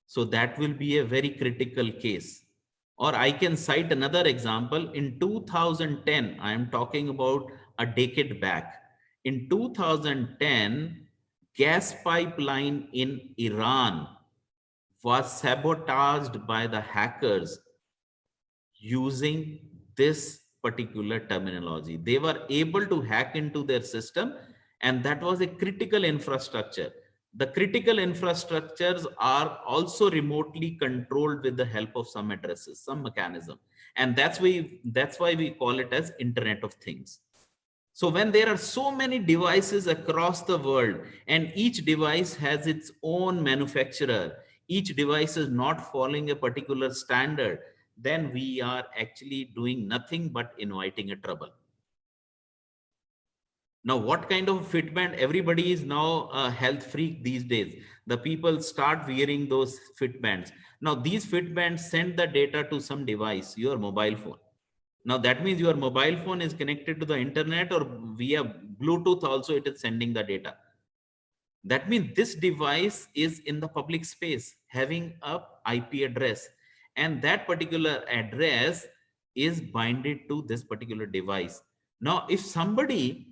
So that will be a very critical case. Or I can cite another example. In 2010, I am talking about a decade back. In 2010, gas pipeline in Iran was sabotaged by the hackers using this particular terminology. They were able to hack into their system, and that was a critical infrastructure. The critical infrastructures are also remotely controlled with the help of some addresses, some mechanism. And that's why we call it as Internet of Things. So when there are so many devices across the world and each device has its own manufacturer, each device is not following a particular standard, then we are actually doing nothing but inviting a trouble. Now, what kind of Fitband? Everybody is now a health freak these days. The people start wearing those Fitbands. Now, these Fitbands send the data to some device, your mobile phone. Now, that means your mobile phone is connected to the internet, or via Bluetooth also it is sending the data. That means this device is in the public space having a IP address, and that particular address is binded to this particular device. Now, if somebody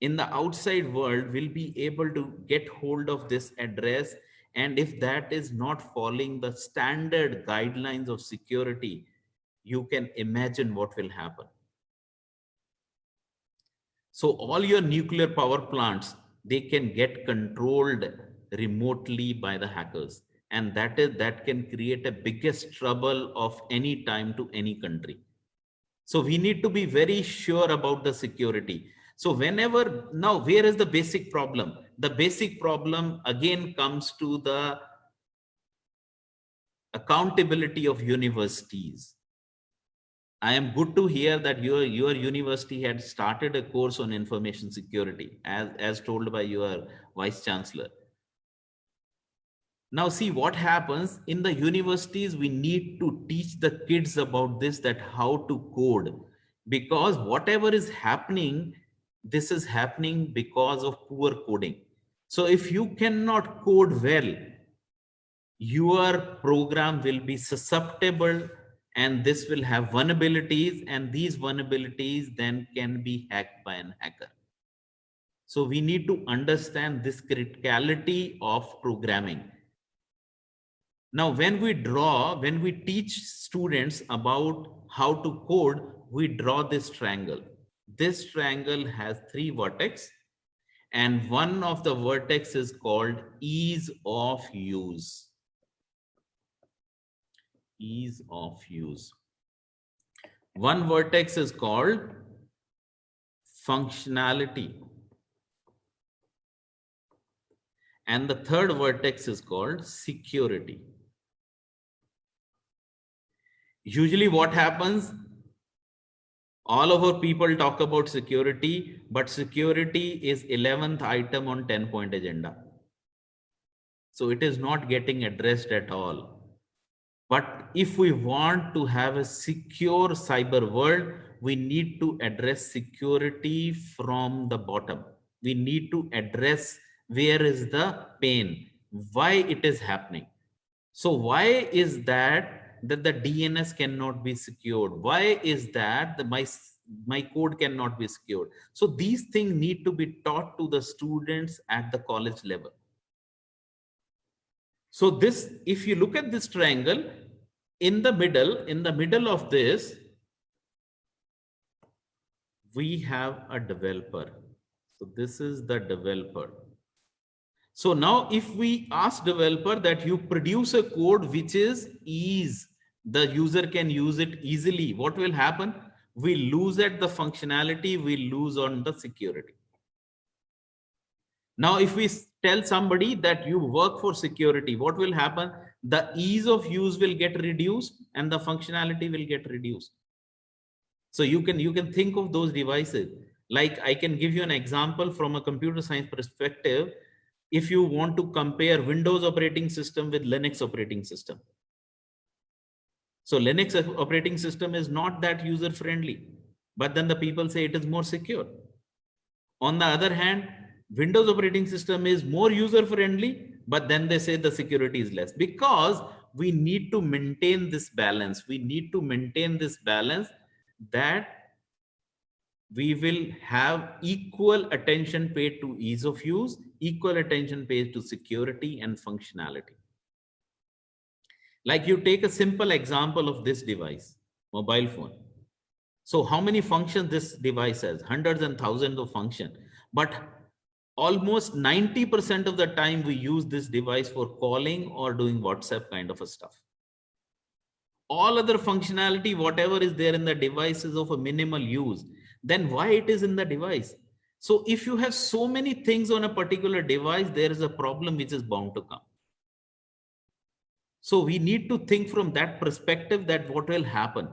in the outside world will be able to get hold of this address, and if that is not following the standard guidelines of security, you can imagine what will happen. So all your nuclear power plants, they can get controlled remotely by the hackers. And that can create a biggest trouble of any time to any country. So we need to be very sure about the security. So now where is the basic problem? The basic problem again comes to the accountability of universities. I am good to hear that your university had started a course on information security, as told by your vice chancellor. Now see what happens in the universities. We need to teach the kids about this, that how to code, because whatever is happening, this is happening because of poor coding. So if you cannot code well, your program will be susceptible, and this will have vulnerabilities, and these vulnerabilities then can be hacked by an hacker. So we need to understand this criticality of programming. Now, when we teach students about how to code, we draw this triangle. This triangle has 3 vertices, and one of the vertex is called ease of use. Ease of use. One vertex is called functionality, and the third vertex is called security. Usually what happens, all of our people talk about security, but security is 11th item on 10-point agenda. So it is not getting addressed at all. But if we want to have a secure cyber world, we need to address security from the bottom. We need to address where is the pain, why it is happening. So why is that the DNS cannot be secured? Why is that my code cannot be secured? So these things need to be taught to the students at the college level. So this, if you look at this triangle, in the middle of this, we have a developer. So this is the developer. So now if we ask developer that you produce a code which is the user can use it easily, what will happen? We lose at the functionality, we lose on the security. Now, if we tell somebody that you work for security, what will happen? The ease of use will get reduced and the functionality will get reduced. So you can think of those devices. Like I can give you an example from a computer science perspective. If you want to compare Windows operating system with Linux operating system. So Linux operating system is not that user friendly, but then the people say it is more secure. On the other hand, Windows operating system is more user friendly, but then they say the security is less, because we need to maintain this balance. We need to maintain this balance that we will have equal attention paid to ease of use, equal attention paid to security and functionality. Like you take a simple example of this device, mobile phone. So how many functions this device has? Hundreds and thousands of functions, but almost 90% of the time we use this device for calling or doing WhatsApp kind of a stuff. All other functionality, whatever is there in the device is of a minimal use. Then why it is in the device? So if you have so many things on a particular device, there is a problem which is bound to come. So we need to think from that perspective that what will happen.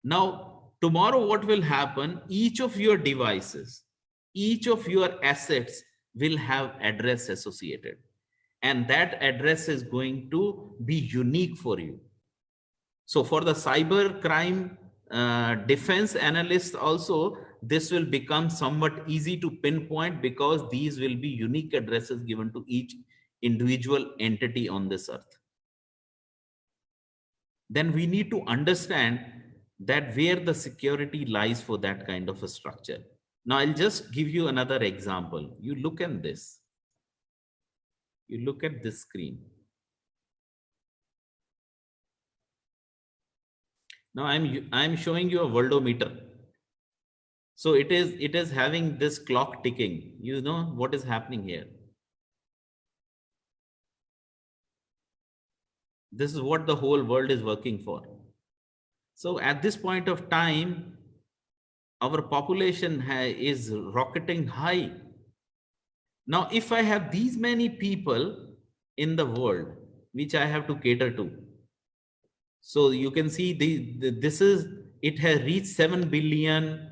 Now, tomorrow what will happen? Each of your devices, each of your assets will have address associated. And that address is going to be unique for you. So for the cyber crime defense analysts also, this will become somewhat easy to pinpoint, because these will be unique addresses given to each individual entity on this earth. Then we need to understand that where the security lies for that kind of a structure. Now I'll just give you another example. You look at this. You look at this screen. Now I'm showing you a worldometer. So it is having this clock ticking. You know what is happening here. This is what the whole world is working for. So at this point of time, our population is rocketing high. Now, if I have these many people in the world, which I have to cater to, so you can see it has reached 7 billion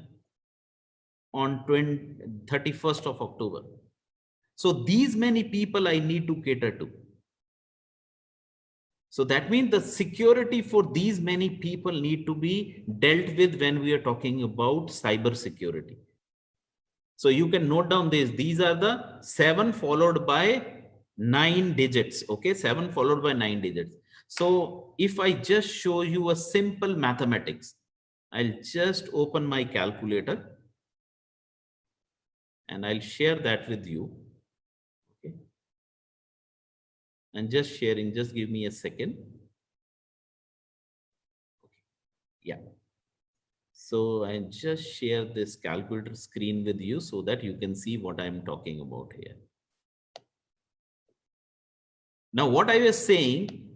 on 31st of October. So these many people I need to cater to. So that means the security for these many people need to be dealt with when we are talking about cyber security. So you can note down this. These are the 7 followed by 9 digits. Okay, 7 followed by 9 digits. So if I just show you a simple mathematics, I'll just open my calculator and I'll share that with you. Okay. And just sharing, just give me a second. Okay. Yeah. So I just share this calculator screen with you so that you can see what I'm talking about here. Now, what I was saying,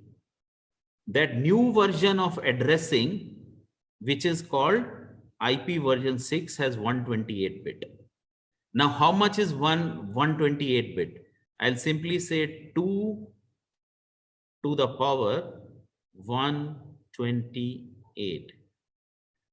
that new version of addressing, which is called IP version 6, has 128-bit. Now, how much is 128-bit? I'll simply say 2 to the power 128.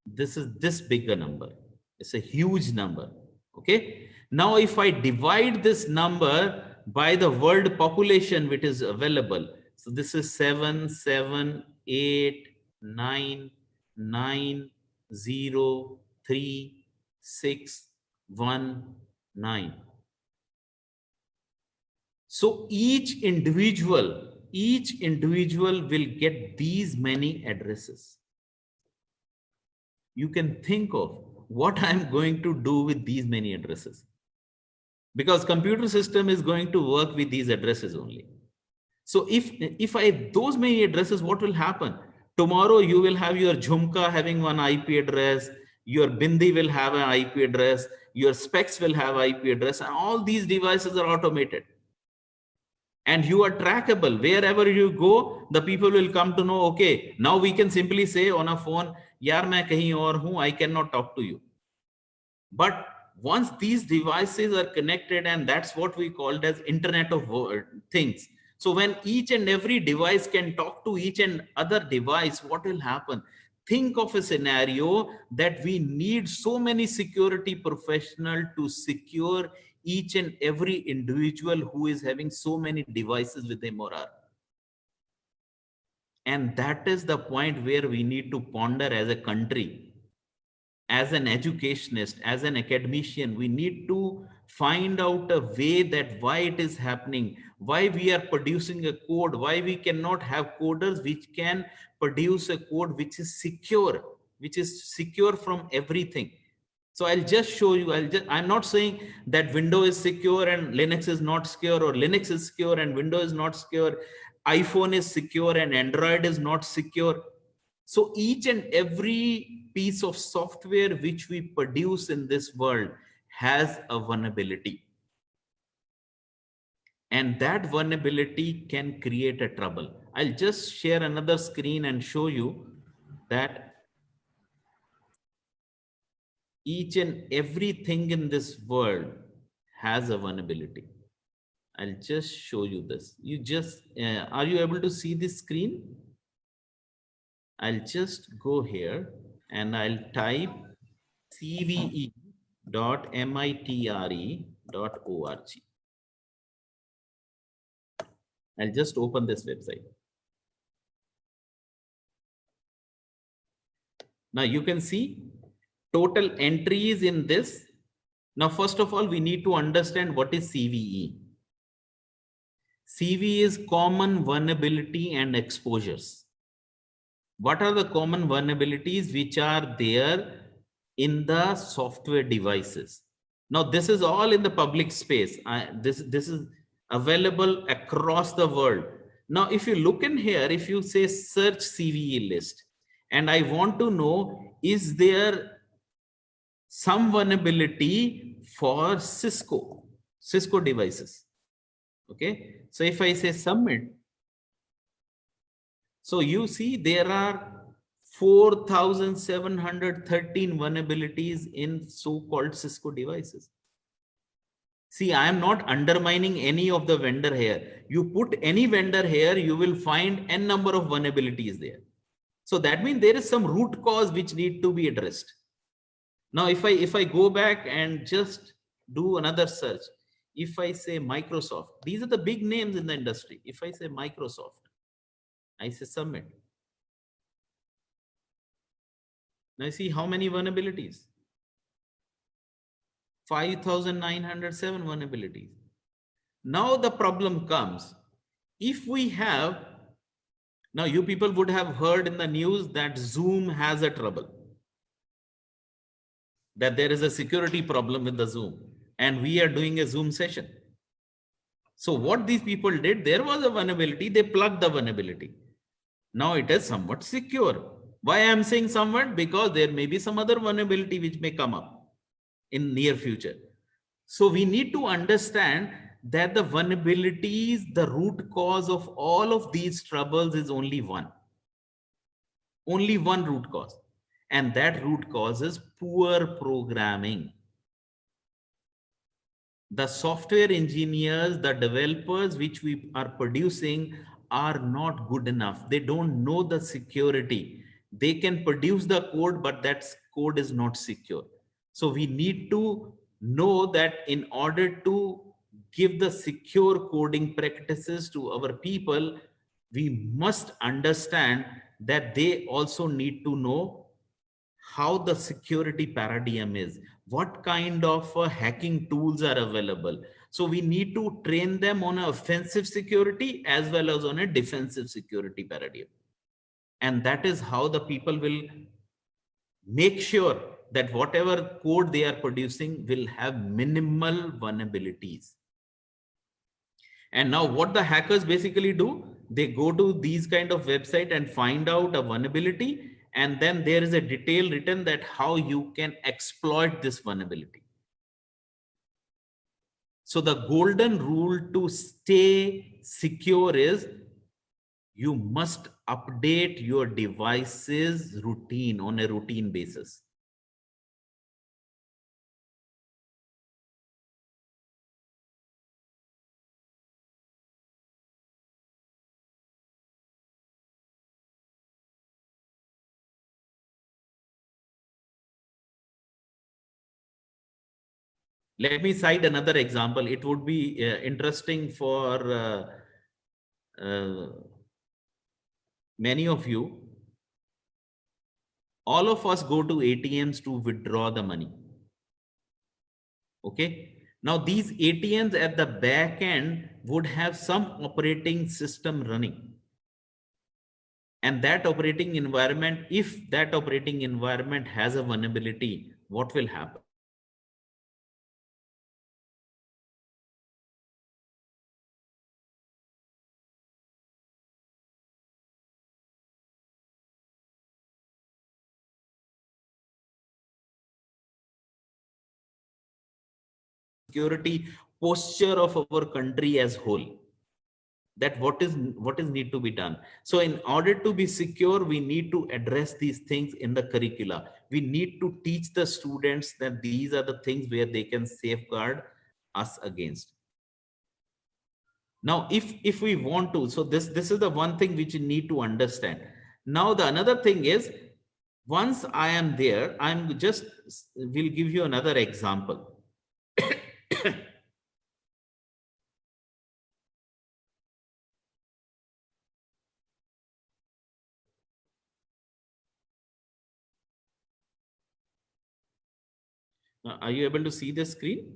This is this bigger number. It's a huge number. Okay. Now, if I divide this number by the world population which is available, so this is 778,990,3619. So each individual will get these many addresses. You can think of what I'm going to do with these many addresses, because computer system is going to work with these addresses only. So if I have those many addresses, what will happen? Tomorrow you will have your Jhumka having one IP address, your Bindi will have an IP address, your Specs will have IP address, and all these devices are automated. And you are trackable. Wherever you go, the people will come to know, okay, now we can simply say on a phone, yaar main kahin aur hoon, I cannot talk to you. But once these devices are connected, and that's what we called as Internet of Things. So when each and every device can talk to each and other device, what will happen? Think of a scenario that we need so many security professionals to secure each and every individual who is having so many devices with him or her. And that is the point where we need to ponder as a country, as an educationist, as an academician. We need to find out a way that why it is happening, why we are producing a code, why we cannot have coders which can produce a code which is secure from everything. So I'll just show you. I'm not saying that Windows is secure and Linux is not secure, or Linux is secure and Windows is not secure. iPhone is secure and Android is not secure. So each and every piece of software which we produce in this world has a vulnerability. And that vulnerability can create a trouble. I'll just share another screen and show you that each and everything in this world has a vulnerability. I'll just show you this. You just, are you able to see this screen? I'll just go here and I'll type cve.mitre.org. I'll just open this website. Now you can see total entries in this. Now, first of all, we need to understand what is CVE. CVE is common vulnerability and exposures. What are the common vulnerabilities which are there in the software devices? Now, this is all in the public space. This is available across the world. Now, if you look in here, if you say search CVE list, and I want to know, is there some vulnerability for Cisco devices? Okay. So if I say submit, So you see there are 4,713 vulnerabilities in so-called Cisco devices. See, I am not undermining any of the vendor here. You put any vendor here, you will find n number of vulnerabilities there. So that means there is some root cause which need to be addressed. Now, if I go back and just do another search, if I say Microsoft, these are the big names in the industry. If I say Microsoft, I say submit. Now see how many vulnerabilities? 5,907 vulnerabilities. Now the problem comes, if we have, now you people would have heard in the news that Zoom has a trouble, that there is a security problem with the Zoom, and we are doing a Zoom session. So what these people did, there was a vulnerability, they plugged the vulnerability. Now it is somewhat secure. Why I am saying somewhat? Because there may be some other vulnerability which may come up in near future. So we need to understand that the vulnerabilities, the root cause of all of these troubles is only one root cause. And that root cause is poor programming. The software engineers, the developers which we are producing are not good enough. They don't know the security. They can produce the code, but that code is not secure. So we need to know that in order to give the secure coding practices to our people, we must understand that they also need to know how the security paradigm is, what kind of hacking tools are available. So we need to train them on an offensive security as well as on a defensive security paradigm. And that is how the people will make sure that whatever code they are producing will have minimal vulnerabilities. And now what the hackers basically do, they go to these kind of website and find out a vulnerability, and then there is a detail written that how you can exploit this vulnerability. So the golden rule to stay secure is you must update your devices routine on a routine basis. Let me cite another example. It would be interesting for many of you. All of us go to ATMs to withdraw the money. Okay. Now these ATMs at the back end would have some operating system running. And that operating environment, if that operating environment has a vulnerability, what will happen? Security posture of our country as whole, that what is need to be done. So in order to be secure, we need to address these things in the curricula. We need to teach the students that these are the things where they can safeguard us against. Now if we want to, so this is the one thing which you need to understand. Now the another thing is, once I am there, I'm just will give you another example. Are you able to see the screen?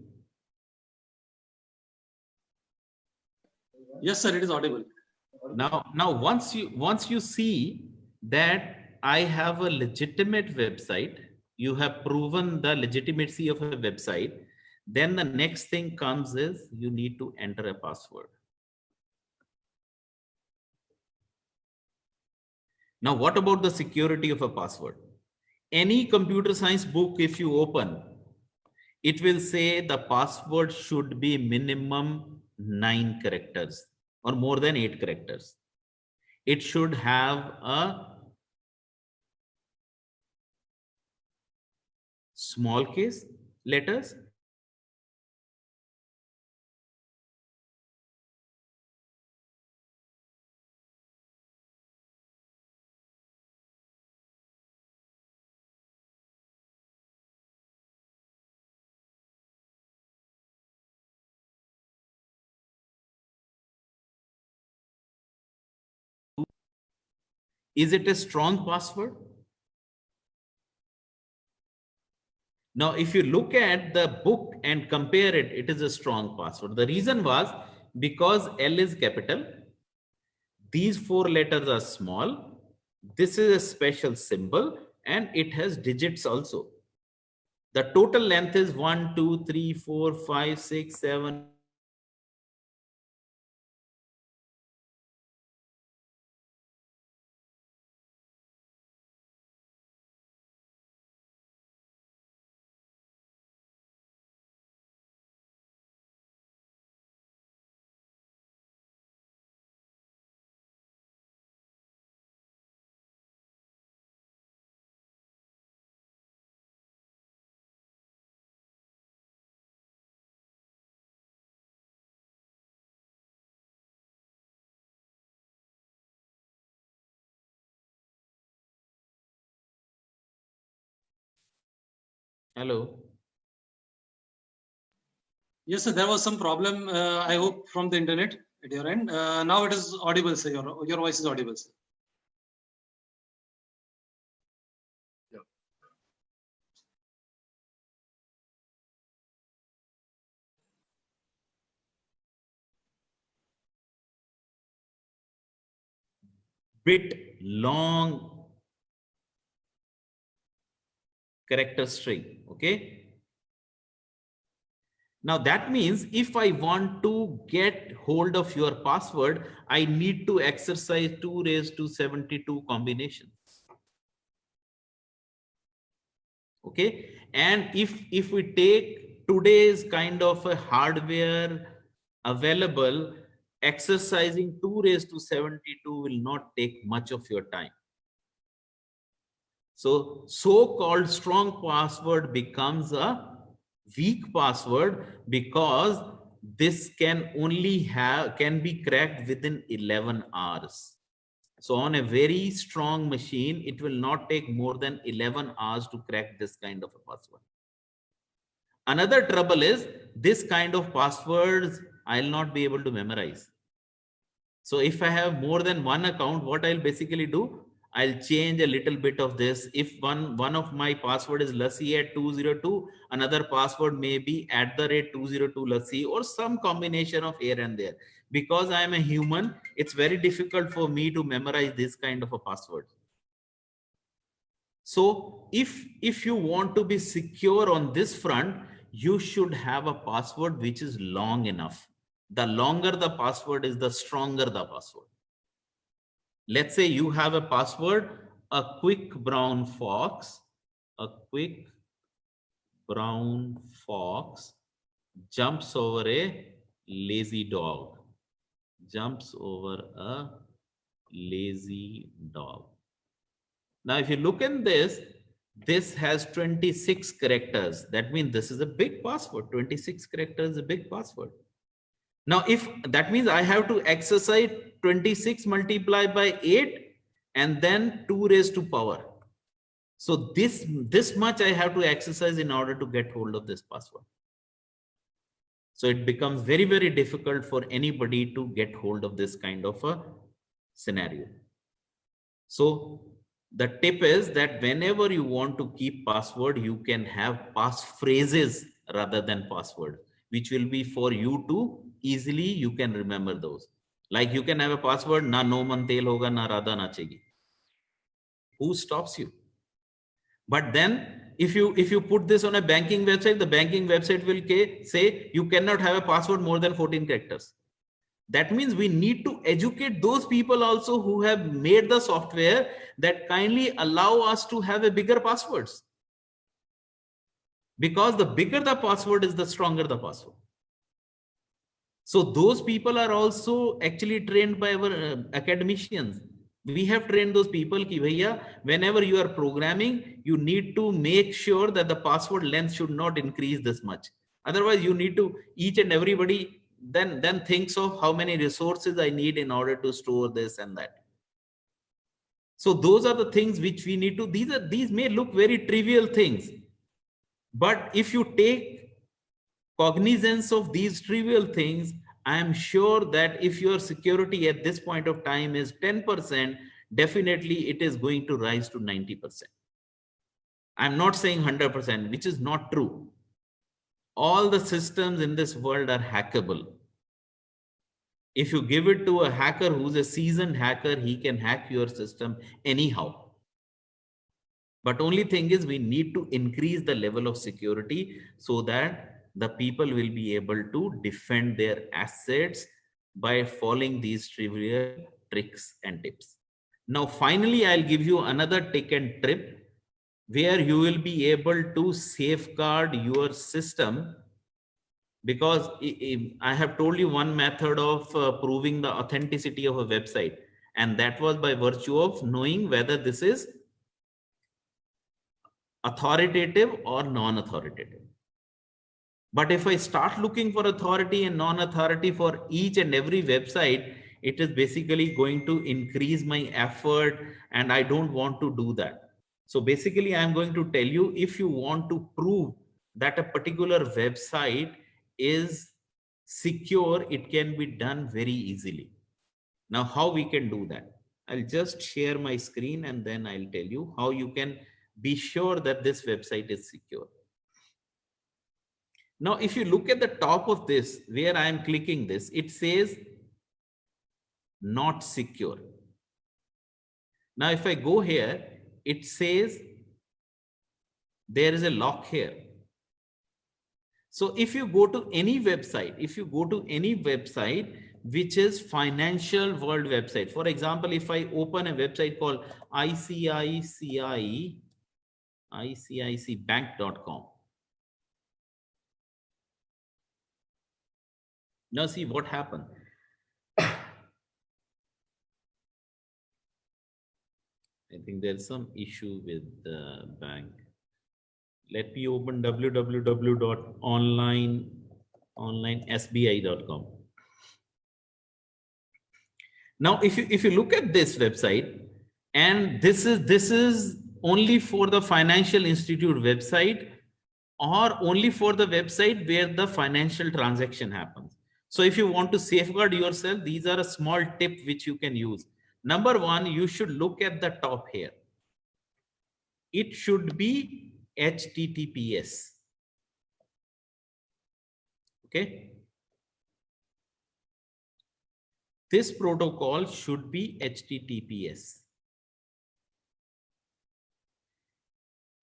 Yes, sir, it is audible. Now once you see that I have a legitimate website, you have proven the legitimacy of a website, then the next thing comes is you need to enter a password. Now, what about the security of a password? Any computer science book, if you open, it will say the password should be minimum 9 characters or more than 8 characters. it should have a small case letters. Is it a strong password? Now, if you look at the book and compare it, it is a strong password. The reason was because L is capital. These 4 letters are small. This is a special symbol and it has digits also. The total length is 1, 2, 3, 4, 5, 6, 7. Hello. Yes, sir, there was some problem, I hope, from the internet at your end. Now it is audible, sir. Your voice is audible, sir. Bit long character string. Okay. Now that means if I want to get hold of your password, I need to exercise 2 raised to 72 combinations. Okay. And if we take today's kind of a hardware available, exercising 2 raised to 72 will not take much of your time. So-called strong password becomes a weak password because this can be cracked within 11 hours. So on a very strong machine, it will not take more than 11 hours to crack this kind of a password. Another trouble is this kind of passwords I'll not be able to memorize. So if I have more than one account, what I'll basically do, I'll change a little bit of this. If one of my password is Lassi at 202, another password may be @202 Lassi or some combination of here and there. Because I am a human, it's very difficult for me to memorize this kind of a password. So if you want to be secure on this front, you should have a password which is long enough. The longer the password is, the stronger the password. Let's say you have a password, a quick brown fox jumps over a lazy dog. Now, if you look in this has 26 characters. That means this is a big password. 26 characters is a big password. Now, if that means I have to exercise 26 multiplied by 8 and then 2 raised to power. So this much I have to exercise in order to get hold of this password. So it becomes very, very difficult for anybody to get hold of this kind of a scenario. So the tip is that whenever you want to keep password, you can have passphrases rather than password, which will be for you to easily you can remember those. Like you can have a password, na no man tel hoga, na radha nachegi. Who stops you? But then if you put this on a banking website, the banking website will say you cannot have a password more than 14 characters. That means we need to educate those people also who have made the software that kindly allow us to have a bigger passwords. Because the bigger the password is, the stronger the password. So those people are also actually trained by our academicians. We have trained those people ki bhaiya, whenever you are programming, you need to make sure that the password length should not increase this much. Otherwise, you need to, each and everybody then thinks of how many resources I need in order to store this and that. So those are the things which we need to, these may look very trivial things, but if you take cognizance of these trivial things, I am sure that if your security at this point of time is 10%, definitely it is going to rise to 90%. I'm not saying 100%, which is not true. All the systems in this world are hackable. If you give it to a hacker who's a seasoned hacker, he can hack your system anyhow. But only thing is we need to increase the level of security so that the people will be able to defend their assets by following these trivial tricks and tips. Now, finally, I'll give you another trick and trip where you will be able to safeguard your system, because I have told you one method of proving the authenticity of a website, and that was by virtue of knowing whether this is authoritative or non-authoritative. But if I start looking for authority and non-authority for each and every website, it is basically going to increase my effort, and I don't want to do that. So basically, I'm going to tell you, if you want to prove that a particular website is secure, it can be done very easily. Now, how we can do that? I'll just share my screen and then I'll tell you how you can be sure that this website is secure. Now, if you look at the top of this, where I am clicking this, it says not secure. Now, if I go here, it says there is a lock here. So if you go to any website, which is financial world website, for example, if I open a website called ICICIbank.com. Now see what happened. I think there's some issue with the bank. Let me open www.onlinesbi.com. Now, if you look at this website, and this is only for the financial institute website, or only for the website where the financial transaction happens. So if you want to safeguard yourself, these are a small tip which you can use. Number one, you should look at the top here. It should be HTTPS. Okay. This protocol should be HTTPS.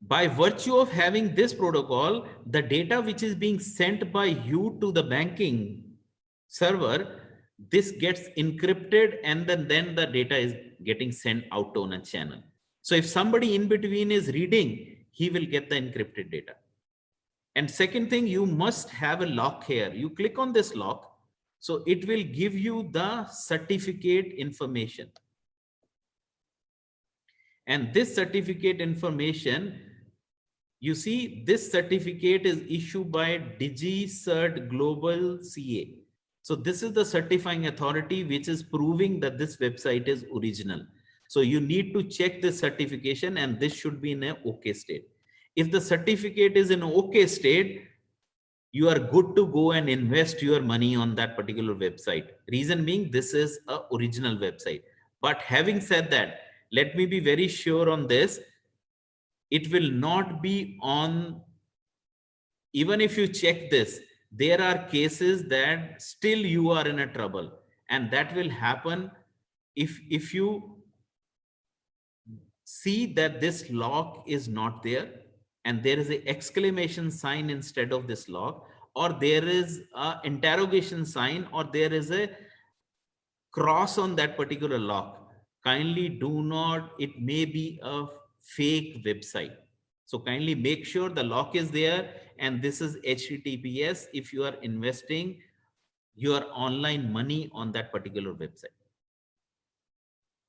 By virtue of having this protocol, the data which is being sent by you to the banking server, this gets encrypted, and then the data is getting sent out on a channel. So if somebody in between is reading, he will get the encrypted data. And second thing, you must have a lock here. You click on this lock, so it will give you the certificate information. And this certificate information, you see, this certificate is issued by DigiCert Global CA. So this is the certifying authority which is proving that this website is original. So you need to check this certification, and this should be in an OK state. If the certificate is in OK state, you are good to go and invest your money on that particular website. Reason being, this is an original website. But having said that, let me be very sure on this. It will not be on, even if you check this, there are cases that still you are in a trouble, and that will happen if you see that this lock is not there and there is an exclamation sign instead of this lock, or there is an interrogation sign, or there is a cross on that particular lock. Kindly do not, it may be a fake website. So kindly make sure the lock is there, and this is HTTPS if you are investing your online money on that particular website.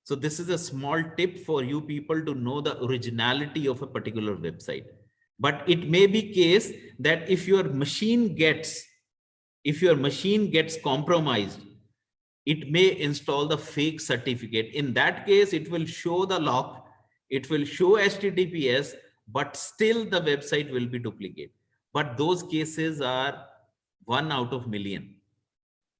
So this is a small tip for you people to know the originality of a particular website. But it may be case that if your machine gets compromised, it may install the fake certificate. In that case, it will show the lock, it will show HTTPS, but still the website will be duplicate. But those cases are 1 out of million.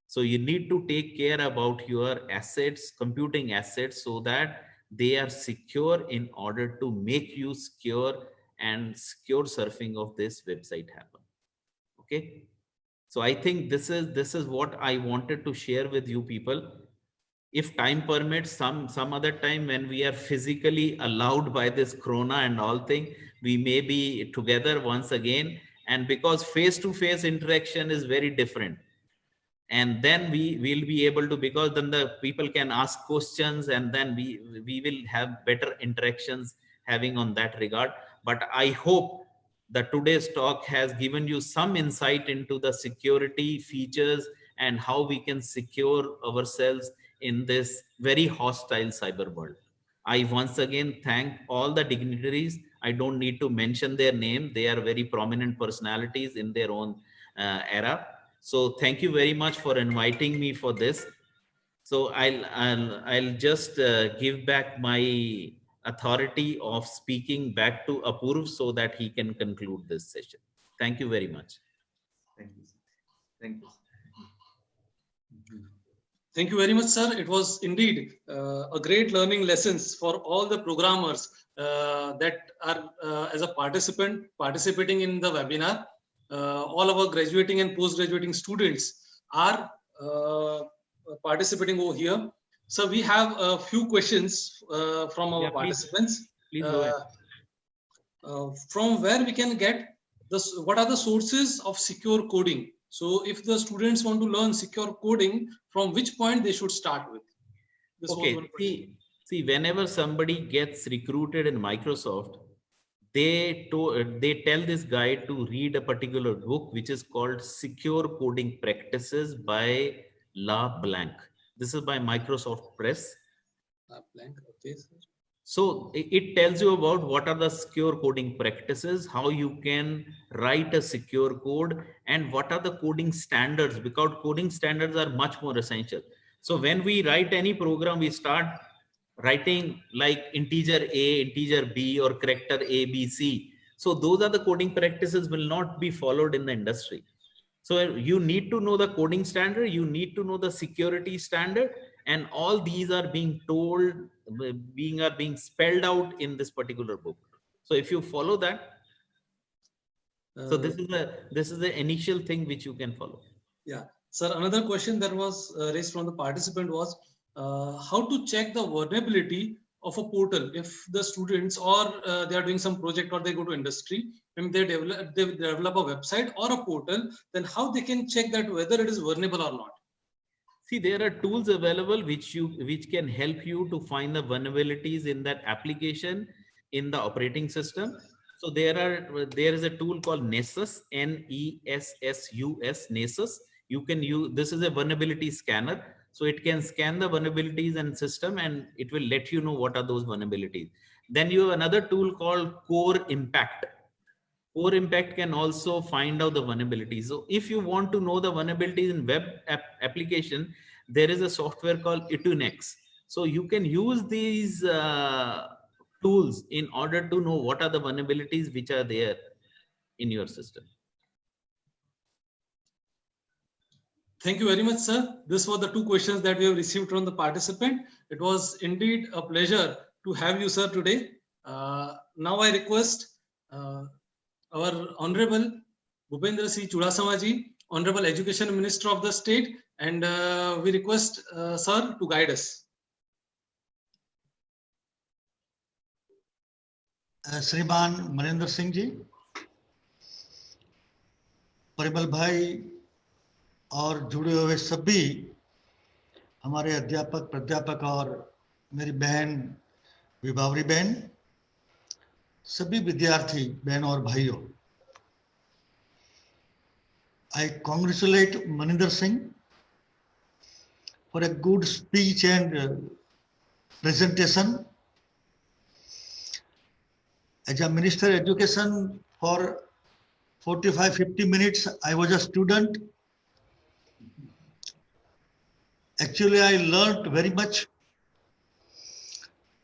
So you need to take care about your assets, computing assets, so that they are secure in order to make you secure and secure surfing of this website happen. Okay. So I think this is what I wanted to share with you people. If time permits, some other time when we are physically allowed by this corona and all thing, we may be together once again. And because face-to-face interaction is very different. And then we will be able to, because then the people can ask questions, and then we will have better interactions having on that regard. But I hope that today's talk has given you some insight into the security features and how we can secure ourselves in this very hostile cyber world. I once again thank all the dignitaries. I don't need to mention their name. They are very prominent personalities in their own era. So thank you very much for inviting me for this. So I'll just give back my authority of speaking back to Apurv so that he can conclude this session. Thank you very much. Thank you. Thank you. Thank you very much, sir. It was indeed a great learning lessons for all the programmers that are as a participant participating in the webinar. All our graduating and post-graduating students are participating over here. So we have a few questions from our participants. Please go ahead. From where we can get this, what are the sources of secure coding? So if the students want to learn secure coding, from which point they should start with? This okay, see, whenever somebody gets recruited in Microsoft, they tell this guy to read a particular book which is called Secure Coding Practices by LeBlanc. This is by Microsoft Press. LeBlanc, okay, sir. So it tells you about what are the secure coding practices, how you can write a secure code, and what are the coding standards, because coding standards are much more essential. So when we write any program, we start writing like integer A, integer B, or character A, B, C. So those are the coding practices will not be followed in the industry. So you need to know the coding standard, you need to know the security standard, and all these are being told, being spelled out in this particular book. So if you follow that, so this is the initial thing which you can follow. Yeah, sir. Another question that was raised from the participant was how to check the vulnerability of a portal if the students or they are doing some project or they go to industry and they develop a website or a portal, then how they can check that whether it is vulnerable or not? See, there are tools available which can help you to find the vulnerabilities in that application in the operating system. So there is a tool called Nessus, Nessus, Nessus. You can use, this is a vulnerability scanner. So it can scan the vulnerabilities and system, and it will let you know what are those vulnerabilities. Then you have another tool called Core Impact. Core Impact can also find out the vulnerabilities. So if you want to know the vulnerabilities in web application, there is a software called Itunex. So you can use these tools in order to know what are the vulnerabilities which are there in your system. Thank you very much, sir. These were the two questions that we have received from the participant. It was indeed a pleasure to have you, sir, today. Now I request our Honorable Bhupendra C. Chudasama ji, Honorable Education Minister of the state, and we request sir to guide us. श्रीमान मनिंदर सिंह जी, परिमल भाई और जुड़े हुए सभी हमारे अध्यापक, प्राध्यापक और मेरी बहन विभावरी बहन, सभी विद्यार्थी बहन और भाइयों, I congratulate Maninder Singh for a good speech and presentation. As a Minister of Education, for 45-50 minutes, I was a student. Actually, I learned very much.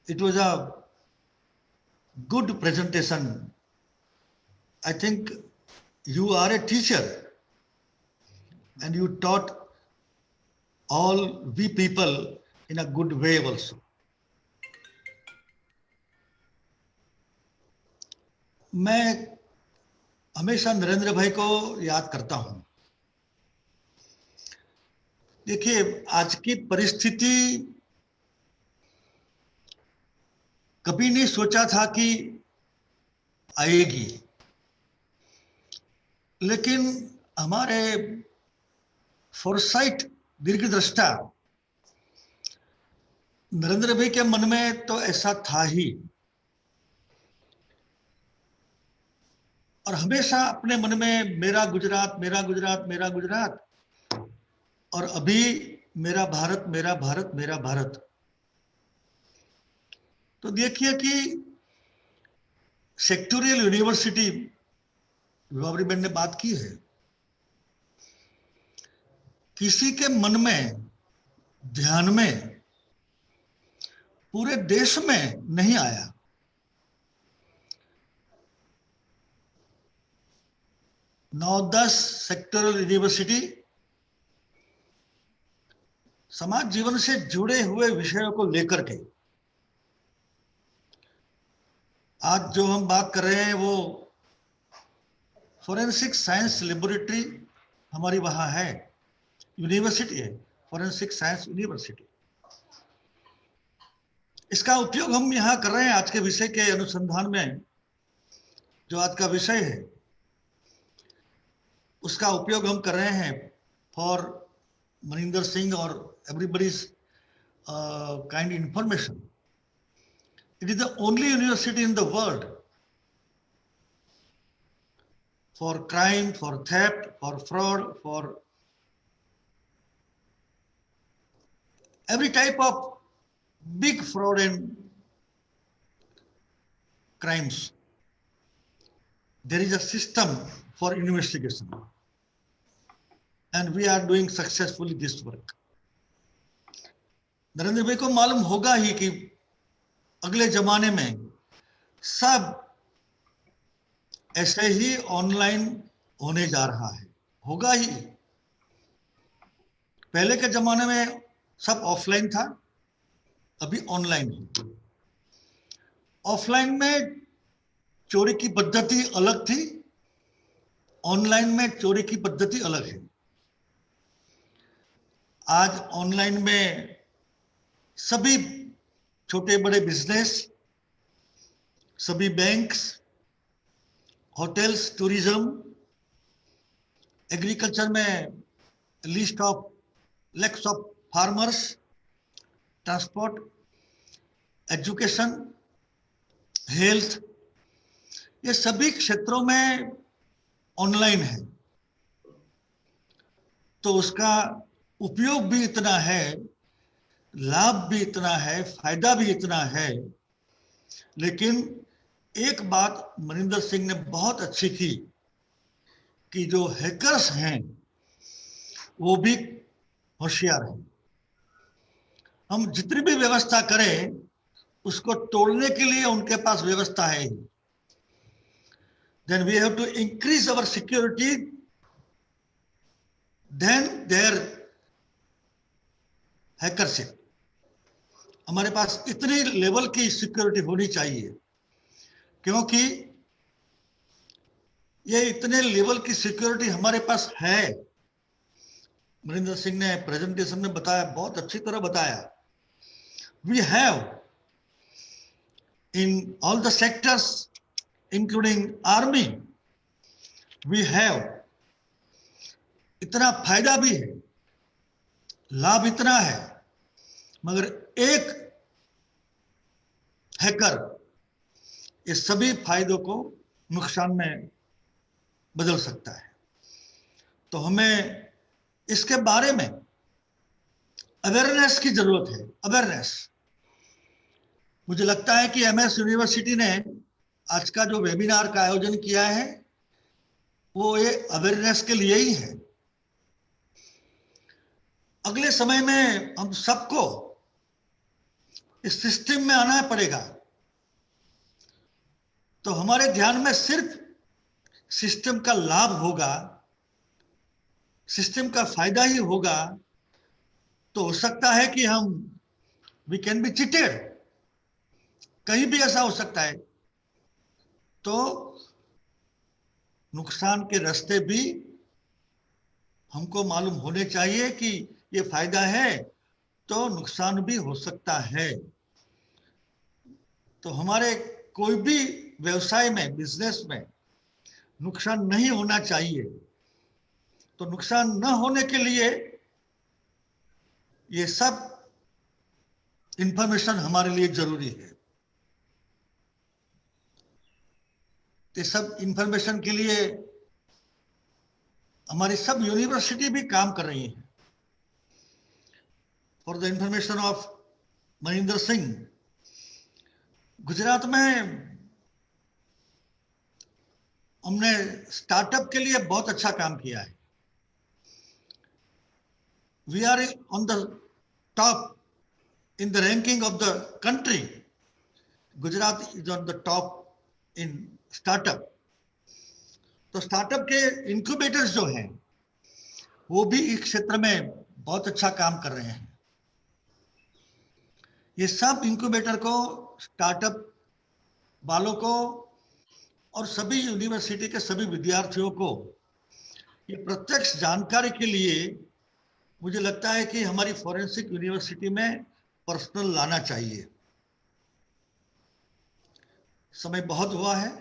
It was a good presentation. I think you are a teacher and you taught all we people in a good way also. मैं हमेशा नरेंद्र भाई को याद करता हूं। देखिए, आज की परिस्थिति कभी नहीं सोचा था कि आएगी, लेकिन हमारे फोरसाइट दीर्घदृष्टा नरेंद्र भाई के मन में तो ऐसा था ही, और हमेशा अपने मन में मेरा गुजरात, मेरा गुजरात, मेरा गुजरात, और अभी मेरा भारत, मेरा भारत, मेरा भारत। तो देखिए कि सेक्टोरियल यूनिवर्सिटी विभावरी बहन ने बात की है, किसी के मन में, ध्यान में, पूरे देश में नहीं आया। 9-10 सेक्टोरल यूनिवर्सिटी समाज जीवन से जुड़े हुए विषयों को लेकर के आज जो हम बात कर रहे हैं वो फोरेंसिक साइंस लेबोरेटरी हमारी वहां है, यूनिवर्सिटी है, फोरेंसिक साइंस यूनिवर्सिटी। इसका उपयोग हम यहां कर रहे हैं आज के विषय के अनुसंधान में। जो आज का विषय है उसका उपयोग हम कर रहे हैं फॉर मनिंदर सिंह और everybody's kind information. It is the only university in the world for crime, for theft, for fraud, for every type of big fraud and crimes. There is a system for investigation, and we are doing successfully this work. Narendra भाई को मालूम होगा ही कि अगले जमाने में सब ऐसे ही ऑनलाइन होने जा रहा है, होगा ही। पहले के जमाने में सब ऑफलाइन था, अभी ऑनलाइन है। ऑफलाइन में चोरी की पद्धति अलग थी, ऑनलाइन में चोरी की पद्धति अलग है। आज ऑनलाइन में सभी छोटे बड़े बिजनेस, सभी बैंक्स, होटल्स, टूरिज्म, एग्रीकल्चर में list of lakhs of farmers, transport, education, health, ये सभी क्षेत्रों में ऑनलाइन है। तो उसका उपयोग भी इतना है, लाभ भी इतना है, फायदा भी इतना है। लेकिन एक बात मनिंदर सिंह ने बहुत अच्छी की कि जो हैकर्स हैं वो भी होशियार हैं। हम जितनी भी व्यवस्था करें उसको तोड़ने के लिए उनके पास व्यवस्था है। Then we have to increase our security, then their हैकरशिप। हमारे पास इतनी लेवल की सिक्योरिटी होनी चाहिए, क्योंकि ये इतने लेवल की सिक्योरिटी हमारे पास है। मनिंदर सिंह ने प्रेजेंटेशन में बताया, बहुत अच्छी तरह बताया। We have in all the sectors including army, we have, इतना फायदा भी है, लाभ इतना है, मगर एक हैकर ये सभी फायदों को नुकसान में बदल सकता है। तो हमें इसके बारे में अवेयरनेस की जरूरत है। अवेयरनेस, मुझे लगता है कि एमएस यूनिवर्सिटी ने आज का जो वेबिनार का आयोजन किया है वो ये अवेयरनेस के लिए ही है। अगले समय में हम सबको इस सिस्टम में आना पड़ेगा, तो हमारे ध्यान में सिर्फ सिस्टम का लाभ होगा, सिस्टम का फायदा ही होगा, तो हो सकता है कि हम वी कैन बी चीटेड, कहीं भी ऐसा हो सकता है। तो नुकसान के रास्ते भी हमको मालूम होने चाहिए कि ये फायदा है तो नुकसान भी हो सकता है। तो हमारे कोई भी व्यवसाय में, बिजनेस में नुकसान नहीं होना चाहिए। तो नुकसान न होने के लिए ये सब इंफॉर्मेशन हमारे लिए जरूरी है। ये सब इंफॉर्मेशन के लिए हमारी सब यूनिवर्सिटी भी काम कर रही है। For the information of Maninder Singh, Gujarat में हमने स्टार्टअप के लिए बहुत अच्छा काम किया है। We are on the top in the ranking of the country. Gujarat is on the top in startup. तो स्टार्टअप के इंक्यूबेटर्स जो हैं वो भी इस क्षेत्र में बहुत अच्छा काम कर रहे हैं। ये सब इंक्यूबेटर को, स्टार्टअप वालों को और सभी यूनिवर्सिटी के सभी विद्यार्थियों को ये प्रत्यक्ष जानकारी के लिए मुझे लगता है कि हमारी फॉरेंसिक यूनिवर्सिटी में पर्सनल लाना चाहिए। समय बहुत हुआ है।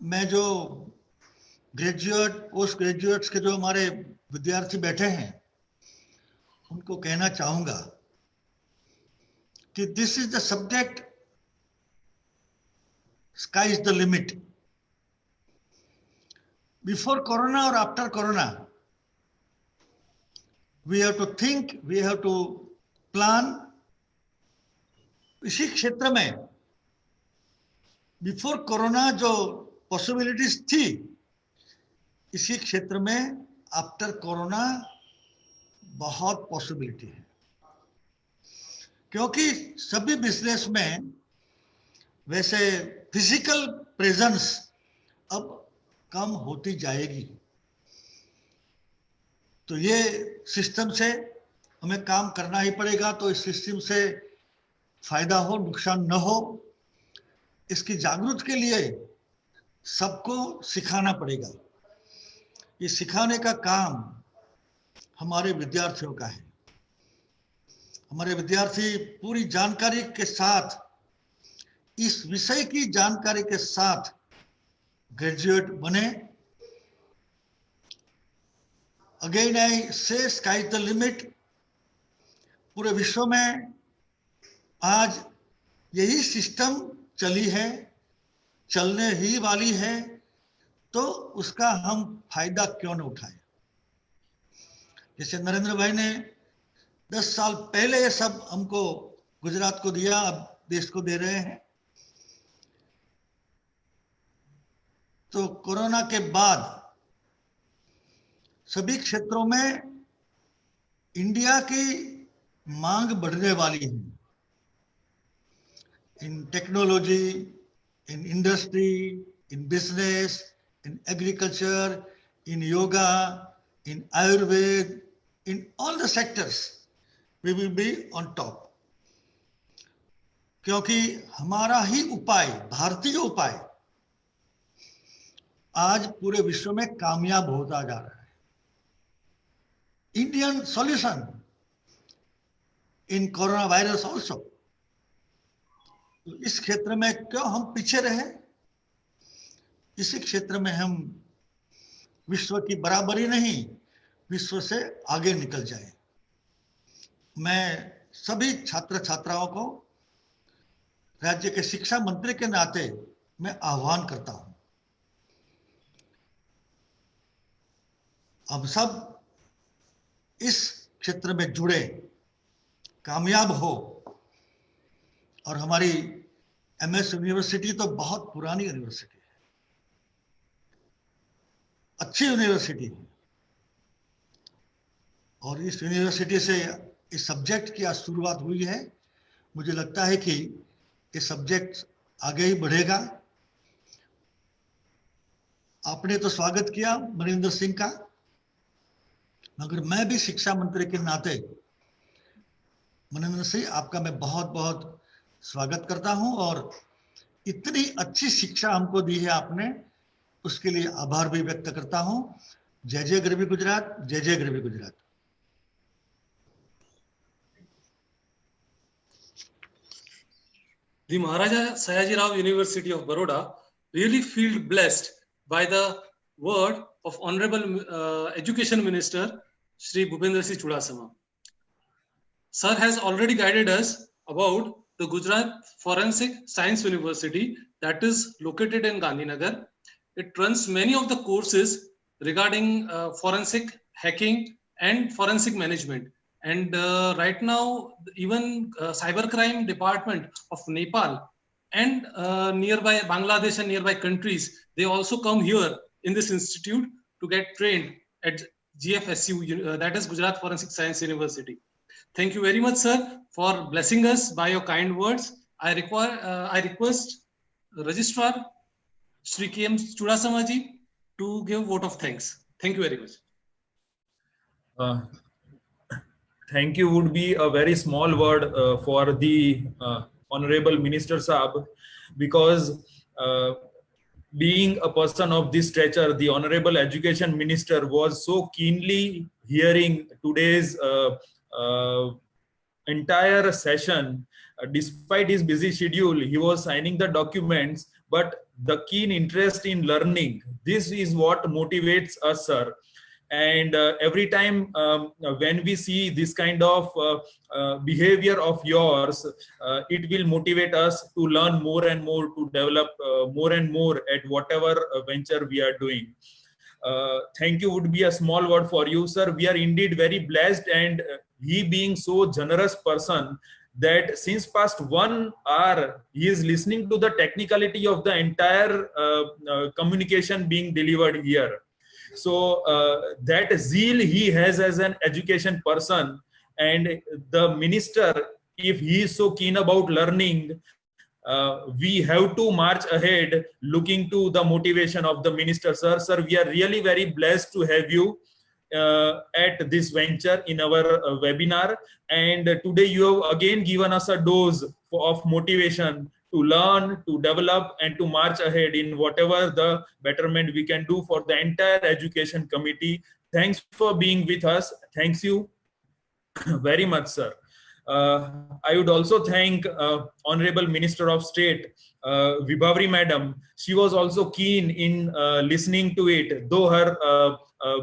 मैं जो ग्रेजुएट, पोस्ट ग्रेजुएट्स के जो हमारे विद्यार्थी बैठे हैं उनको कहना चाहूंगा कि this is the subject, sky is the limit. Before corona or after corona, we have to think, we have to plan. इसी क्षेत्र में बिफोर कोरोना जो पॉसिबिलिटीज थी, इसी क्षेत्र में आफ्टर कोरोना बहुत पॉसिबिलिटी है। क्योंकि सभी बिजनेस में वैसे फिजिकल प्रेजेंस अब कम होती जाएगी। तो ये सिस्टम से हमें काम करना ही पड़ेगा। तो इस सिस्टम से फायदा हो, नुकसान न हो, इसकी जागरूकता के लिए सबको सिखाना पड़ेगा। ये सिखाने का काम हमारे विद्यार्थियों का है। हमारे विद्यार्थी पूरी जानकारी के साथ, इस विषय की जानकारी के साथ ग्रेजुएट बने। अगेन आई से स्काई इज द लिमिट। पूरे विश्व में आज यही सिस्टम चली है, चलने ही वाली है, तो उसका हम फायदा क्यों न उठाएं। जैसे नरेंद्र भाई ने 10 साल पहले ये सब हमको, गुजरात को दिया, अब देश को दे रहे हैं। तो कोरोना के बाद सभी क्षेत्रों में इंडिया की मांग बढ़ने वाली है। In technology, in industry, in business, in agriculture, in yoga, in Ayurveda, in all the sectors we will be on top. क्योंकि हमारा ही उपाय, भारतीय उपाय आज पूरे विश्व में कामयाब होता जा रहा है। Indian solution in corona virus also. तो इस क्षेत्र में क्यों हम पीछे रहे? इसी क्षेत्र में हम विश्व की बराबरी नहीं, विश्व से आगे निकल जाए। मैं सभी छात्र छात्राओं को राज्य के शिक्षा मंत्री के नाते मैं आह्वान करता हूं, अब सब इस क्षेत्र में जुड़े कामयाब हो। और हमारी MS यूनिवर्सिटी तो बहुत पुरानी यूनिवर्सिटी है, अच्छी यूनिवर्सिटी है, और इस यूनिवर्सिटी से इस सब्जेक्ट की आज शुरुआत हुई है। मुझे लगता है कि ये सब्जेक्ट आगे ही बढ़ेगा। आपने तो स्वागत किया मनिंदर सिंह का, मगर मैं भी शिक्षा मंत्री के नाते मनिंदर सिंह आपका मैं बहुत बहुत स्वागत करता हूं, और इतनी अच्छी शिक्षा हमको दी है आपने, उसके लिए आभार भी व्यक्त करता हूं। जय जय गरवी गुजरात, जय जय Garvi Gujarat. The Maharaja Sayajirao University of Baroda really feel blessed by the word of Honorable Education Minister Shri Bhupendra Singh Chudasama. Sir has already guided us about the Gujarat Forensic Science University that is located in Gandhinagar. It runs many of the courses regarding forensic hacking and forensic management. And right now, even cybercrime department of Nepal and nearby Bangladesh and nearby countries, they also come here in this institute to get trained at GFSU, that is Gujarat Forensic Science University. Thank you very much, sir, for blessing us by your kind words. I request Registrar Shri K.M. Chudasama ji to give vote of thanks. Thank you very much. Thank you would be a very small word for the Honorable Minister Saab, because being a person of this stature, the Honorable Education Minister was so keenly hearing today's entire session. Despite his busy schedule, he was signing the documents, but the keen interest in learning, this is what motivates us, sir. And every time when we see this kind of behavior of yours, it will motivate us to learn more and more, to develop more and more at whatever venture we are doing. Thank you would be a small word for you, sir. We are indeed very blessed, and he being so generous person that since past 1 hour, he is listening to the technicality of the entire communication being delivered here. So that zeal he has as an education person, and the minister, if he is so keen about learning, we have to march ahead looking to the motivation of the minister, sir. Sir, we are really very blessed to have you at this venture in our webinar, and today you have again given us a dose of motivation to learn, to develop, and to march ahead in whatever the betterment we can do for the entire education committee. Thanks for being with us. Thanks you very much, sir. I would also thank Honorable Minister of State, Vibhavri Madam. She was also keen in listening to it, though her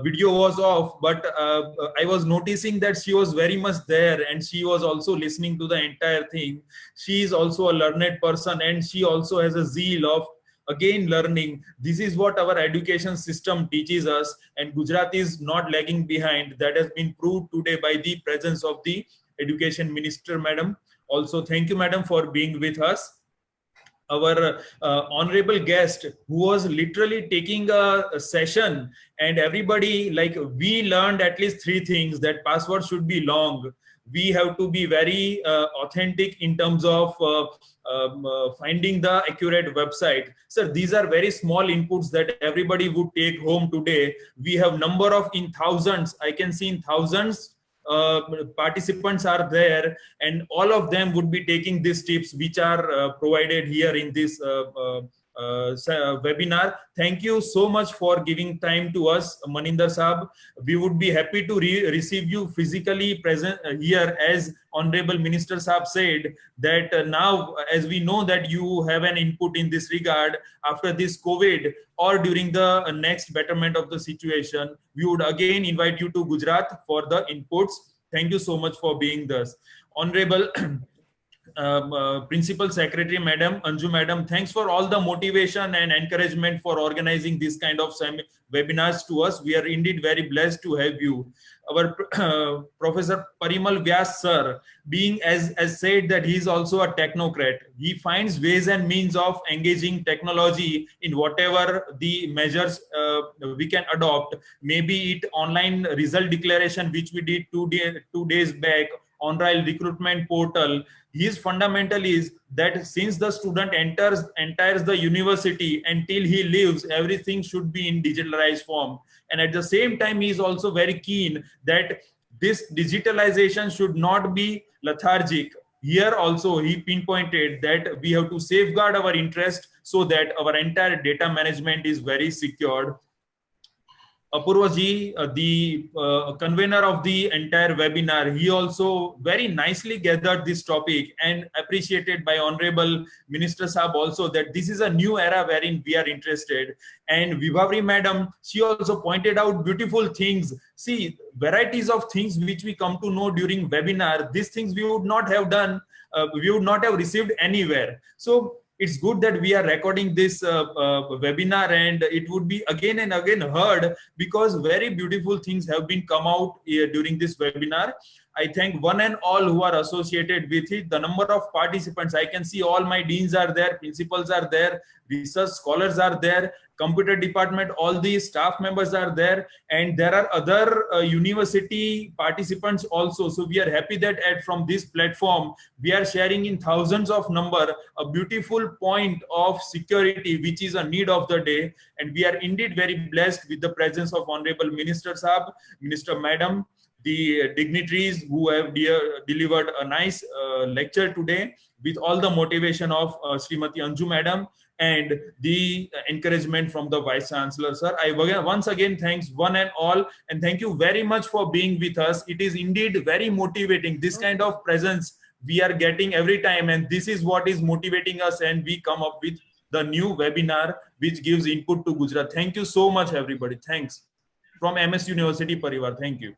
video was off, but I was noticing that she was very much there, and she was also listening to the entire thing. She is also a learned person, and she also has a zeal of again learning. This is what our education system teaches us, and Gujarat is not lagging behind. That has been proved today by the presence of the Education Minister, Madam. Also, thank you, Madam, for being with us. Our honorable guest, who was literally taking a session, and everybody, like, we learned at least 3 things: that password should be long, we have to be very authentic in terms of finding the accurate website. Sir, these are very small inputs that everybody would take home today. We have number of in thousands, I can see in thousands participants are there, and all of them would be taking these tips which are provided here in this webinar. Thank you so much for giving time to us, Maninder Saab. We would be happy to receive you physically present here, as Honorable Minister Saab said, that now, as we know that you have an input in this regard, after this COVID or during the next betterment of the situation, we would again invite you to Gujarat for the inputs. Thank you so much for being thus. Honorable Principal Secretary Madam Anju Madam, thanks for all the motivation and encouragement for organizing this kind of webinars to us. We are indeed very blessed to have you. Our Professor Parimal Vyas sir, being as said that he is also a technocrat, he finds ways and means of engaging technology in whatever the measures we can adopt. Maybe it online result declaration, which we did 2 days back, on-rail recruitment portal. His fundamental is that since the student enters the university until he leaves, everything should be in digitalized form. And at the same time, he is also very keen that this digitalization should not be lethargic. Here also, he pinpointed that we have to safeguard our interest so that our entire data management is very secured. Apurva ji, the convener of the entire webinar, he also very nicely gathered this topic and appreciated by Honorable Minister Saab also that this is a new era wherein we are interested. And Vibhavri Madam, she also pointed out beautiful things. See, varieties of things which we come to know during webinar, these things we would not have done, we would not have received anywhere. So it's good that we are recording this webinar, and it would be again and again heard because very beautiful things have been come out during this webinar. I thank one and all who are associated with it. The number of participants, I can see all my deans are there, principals are there, research scholars are there, computer department, all these staff members are there, and there are other university participants also. So we are happy that from this platform, we are sharing in thousands of number a beautiful point of security, which is a need of the day. And we are indeed very blessed with the presence of Honorable Minister Saab, Minister Madam, the dignitaries who have delivered a nice lecture today with all the motivation of Srimati Anju Madam and the encouragement from the Vice Chancellor, sir. I once again thanks one and all, and thank you very much for being with us. It is indeed very motivating. This kind of presence we are getting every time, and this is what is motivating us, and we come up with the new webinar which gives input to Gujarat. Thank you so much, everybody. Thanks. From MS University Parivar. Thank you.